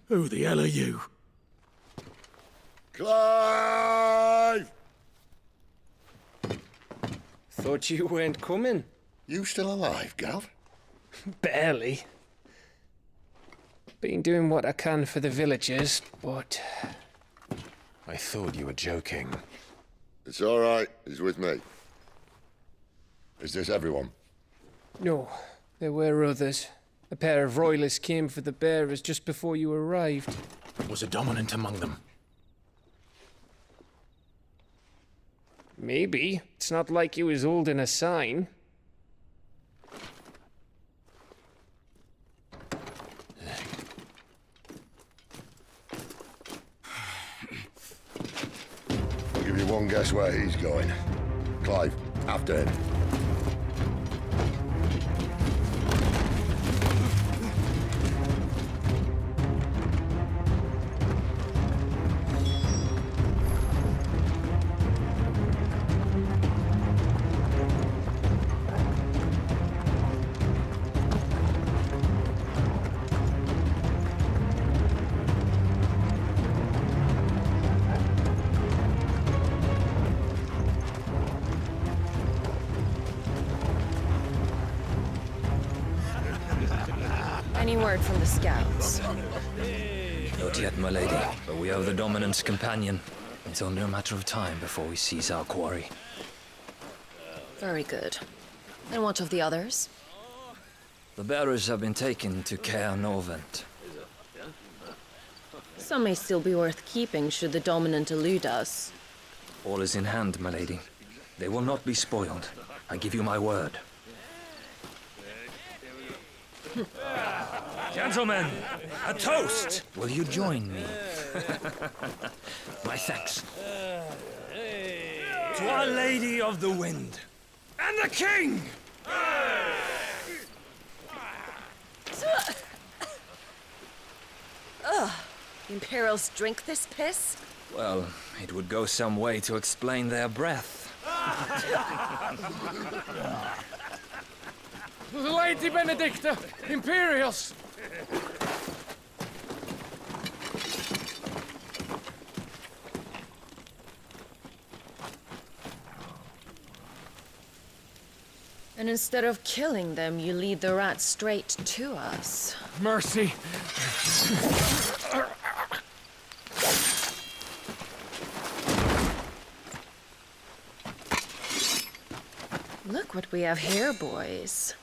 Who the hell are you? Clive! Thought you weren't coming. You still alive, Gav? Barely. Been doing what I can for the villagers, but... I thought you were joking. It's all right. He's with me. Is this everyone? No, there were others. A pair of royalists came for the bearers just before you arrived. Was a dominant among them? Maybe. It's not like he was holding a sign. I'll give you one guess where he's going. Clive, after him. Any word from the scouts? Not yet, my lady, but we have the dominant's companion. It's only a matter of time before we seize our quarry. Very good. And what of the others? The bearers have been taken to Caer Norvent. Some may still be worth keeping should the dominant elude us. All is in hand, my lady. They will not be spoiled. I give you my word. Gentlemen, a toast! Will you join me? My thanks. To Our Lady of the Wind. And the King! Ugh. Imperials drink this piss? Well, it would go some way to explain their breath. Lady Benedicta! Imperials! And instead of killing them, you lead the rats straight to us. Mercy! Look what we have here, boys.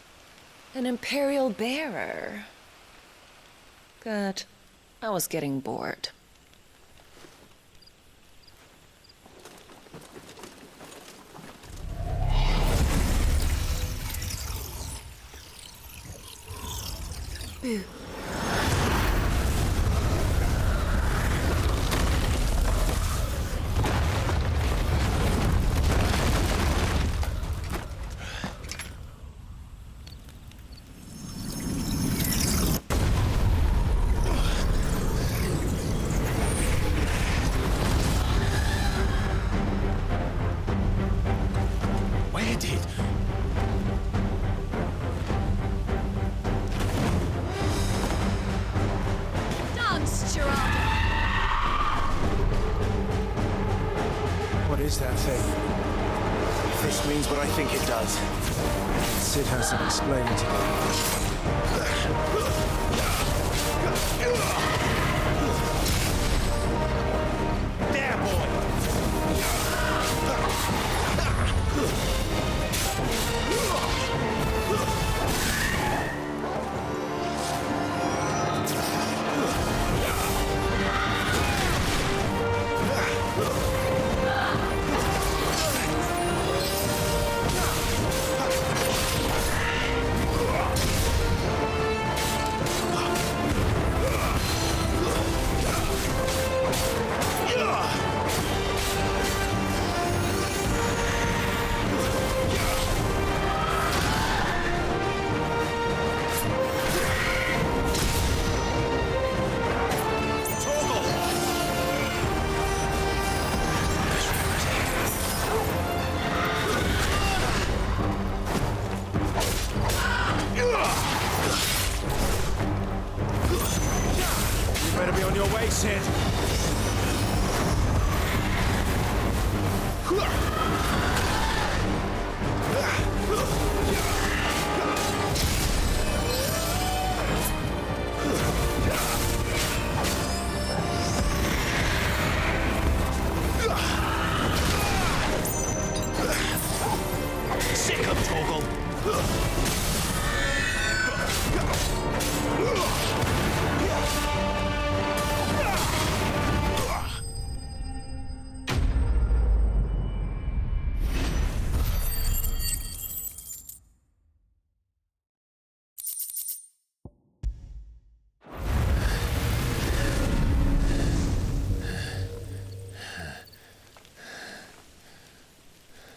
An Imperial bearer. Good. I was getting bored. Boo. Where did? Dance, Gerard! What is that thing? If this means what I think it does, Sid has some explaining to do. There, boy!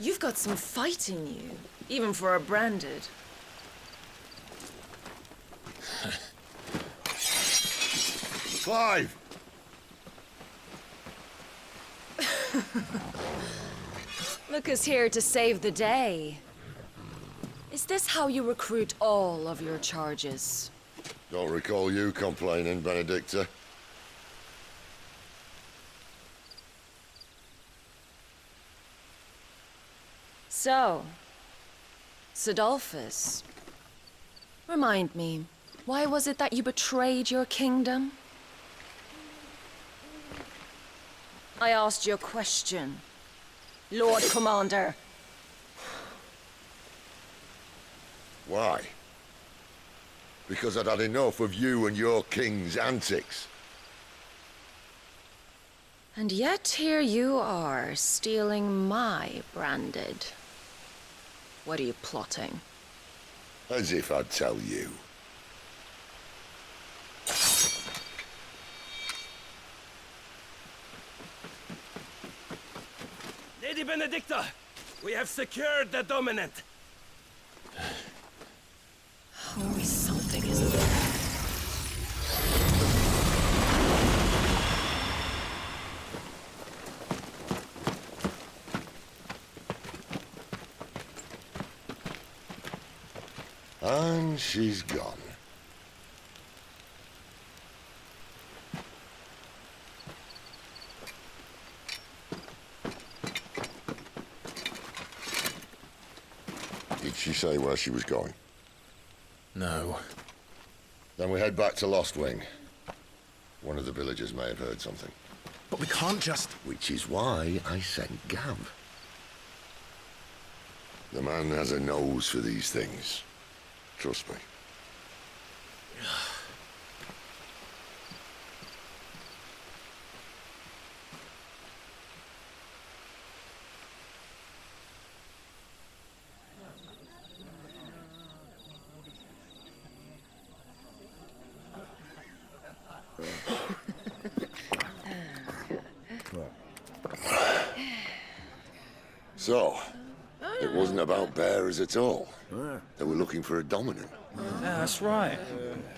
You've got some fight in you, even for a branded. Clive! Look who's here to save the day. Is this how you recruit all of your charges? Don't recall you complaining, Benedicta. So, Sidolphus, remind me, why was it that you betrayed your kingdom? I asked you a question, Lord Commander. Why? Because I'd had enough of you and your king's antics. And yet here you are, stealing my branded. What are you plotting? As if I'd tell you. Lady Benedicta, we have secured the dominant. Always something, isn't there? And she's gone. Did she say where she was going? No. Then we head back to Lost Wing. One of the villagers may have heard something. But we can't just... Which is why I sent Gav. The man has a nose for these things. Trust me. So, it wasn't about bearers at all. They were looking for a dominant. Yeah, that's right.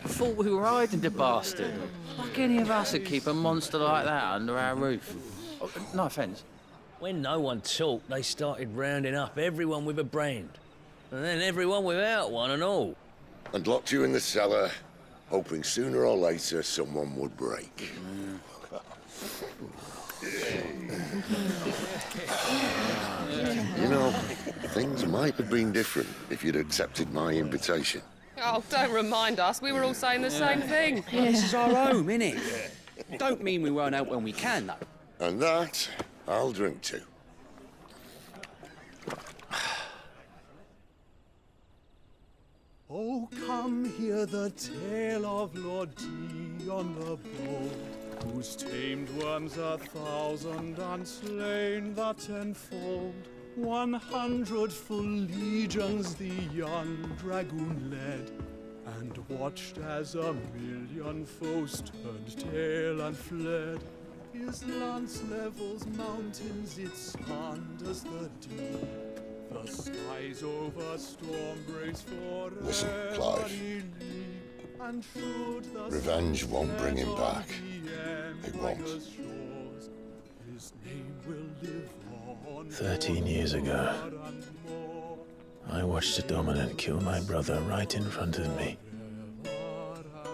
I thought we were hiding the bastard. Like any of us would keep a monster like that under our roof. Oh, no offence. When no one talked, they started rounding up everyone with a brand. And then everyone without one and all. And locked you in the cellar, hoping sooner or later someone would break. You know, things might have been different if you'd accepted my invitation. Oh, don't remind us. We were all saying the same thing. Well, this is our home, innit? Don't mean we won't out when we can, though. And that, I'll drink to. Oh, come hear the tale of Lord D on the bold, who's tamed worms 1,000 and slain the 10-fold. 100 full legions the young dragoon led, and watched as 1,000,000 foes turned tail and fled. His lance levels mountains, it slanders the deep. The skies over storm breaks forever. Listen, Clive. And should the Revenge won't bring him back. It won't. His name will live on. 13 years ago, I watched a dominant kill my brother right in front of me.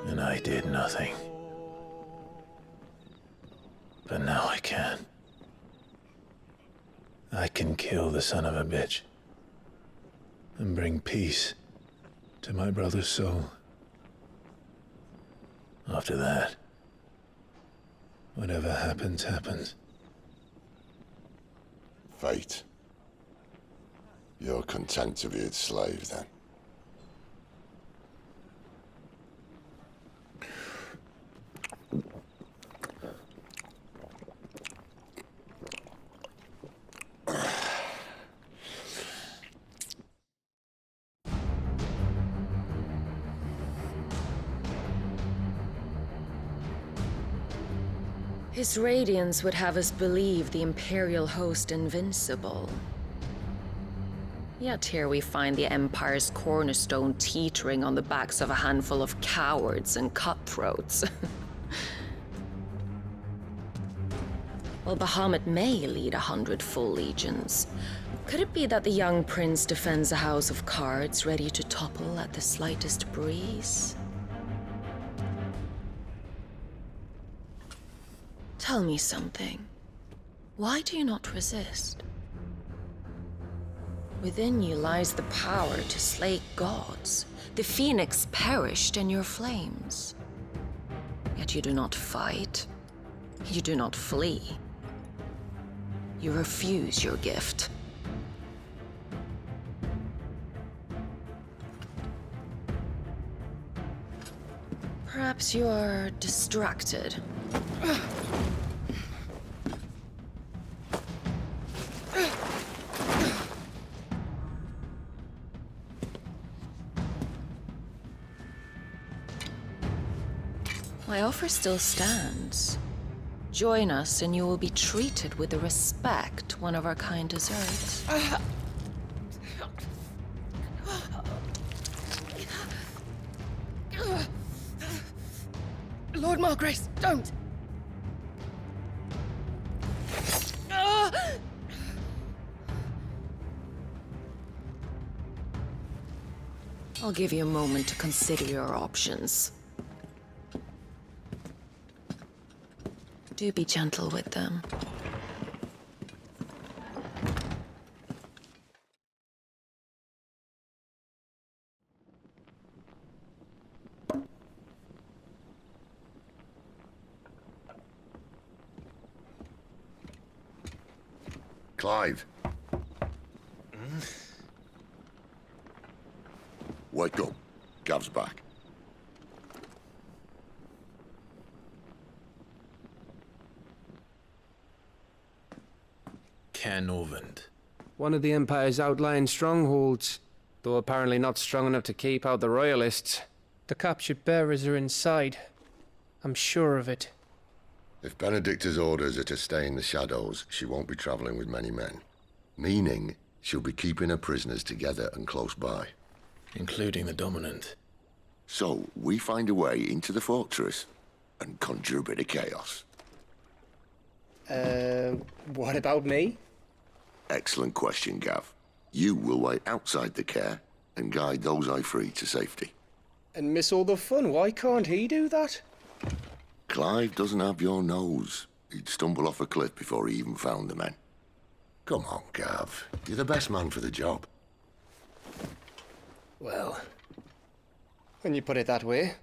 And I did nothing. But now I can. I can kill the son of a bitch and bring peace to my brother's soul. After that, whatever happens, happens. Fate. You're content to be its slave, then? His radiance would have us believe the Imperial host invincible. Yet here we find the Empire's cornerstone teetering on the backs of a handful of cowards and cutthroats. While Bahamut may lead 100 full legions, could it be that the young prince defends a house of cards ready to topple at the slightest breeze? Tell me something. Why do you not resist? Within you lies the power to slay gods. The phoenix perished in your flames. Yet you do not fight. You do not flee. You refuse your gift. Perhaps you are distracted. My offer still stands. Join us and you will be treated with the respect one of our kind deserves. Lord Margrace, don't! I'll give you a moment to consider your options. Do be gentle with them. Clive. Wake up. Gav's back. Caernarvon. One of the Empire's outlying strongholds, though apparently not strong enough to keep out the Royalists. The captured bearers are inside. I'm sure of it. If Benedicta's orders are to stay in the shadows, she won't be traveling with many men. Meaning, she'll be keeping her prisoners together and close by. Including the Dominant. So, we find a way into the fortress and conjure a bit of chaos. What about me? Excellent question, Gav. You will wait outside the care and guide those I free to safety. And miss all the fun. Why can't he do that? Clive doesn't have your nose. He'd stumble off a cliff before he even found the men. Come on, Gav. You're the best man for the job. Well, when you put it that way.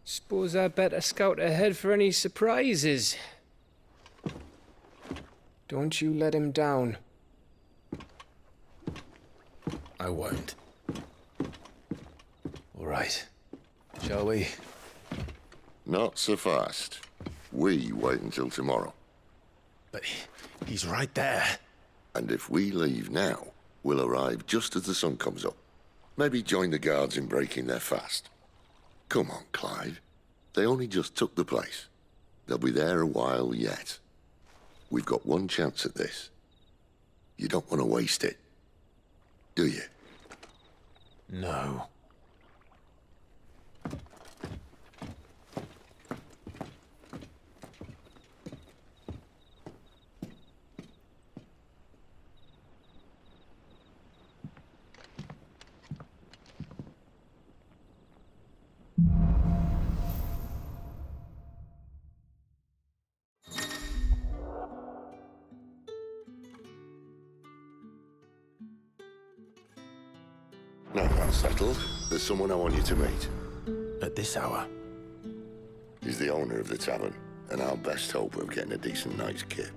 Suppose I better scout ahead for any surprises. Don't you let him down. I won't. All right. Shall we? Not so fast. We wait until tomorrow. But he's right there. And if we leave now, we'll arrive just as the sun comes up. Maybe join the guards in breaking their fast. Come on, Clive. They only just took the place. They'll be there a while yet. We've got one chance at this. You don't want to waste it, do you? No. Now that's settled. There's someone I want you to meet. At this hour? He's the owner of the tavern, and our best hope of getting a decent night's kip.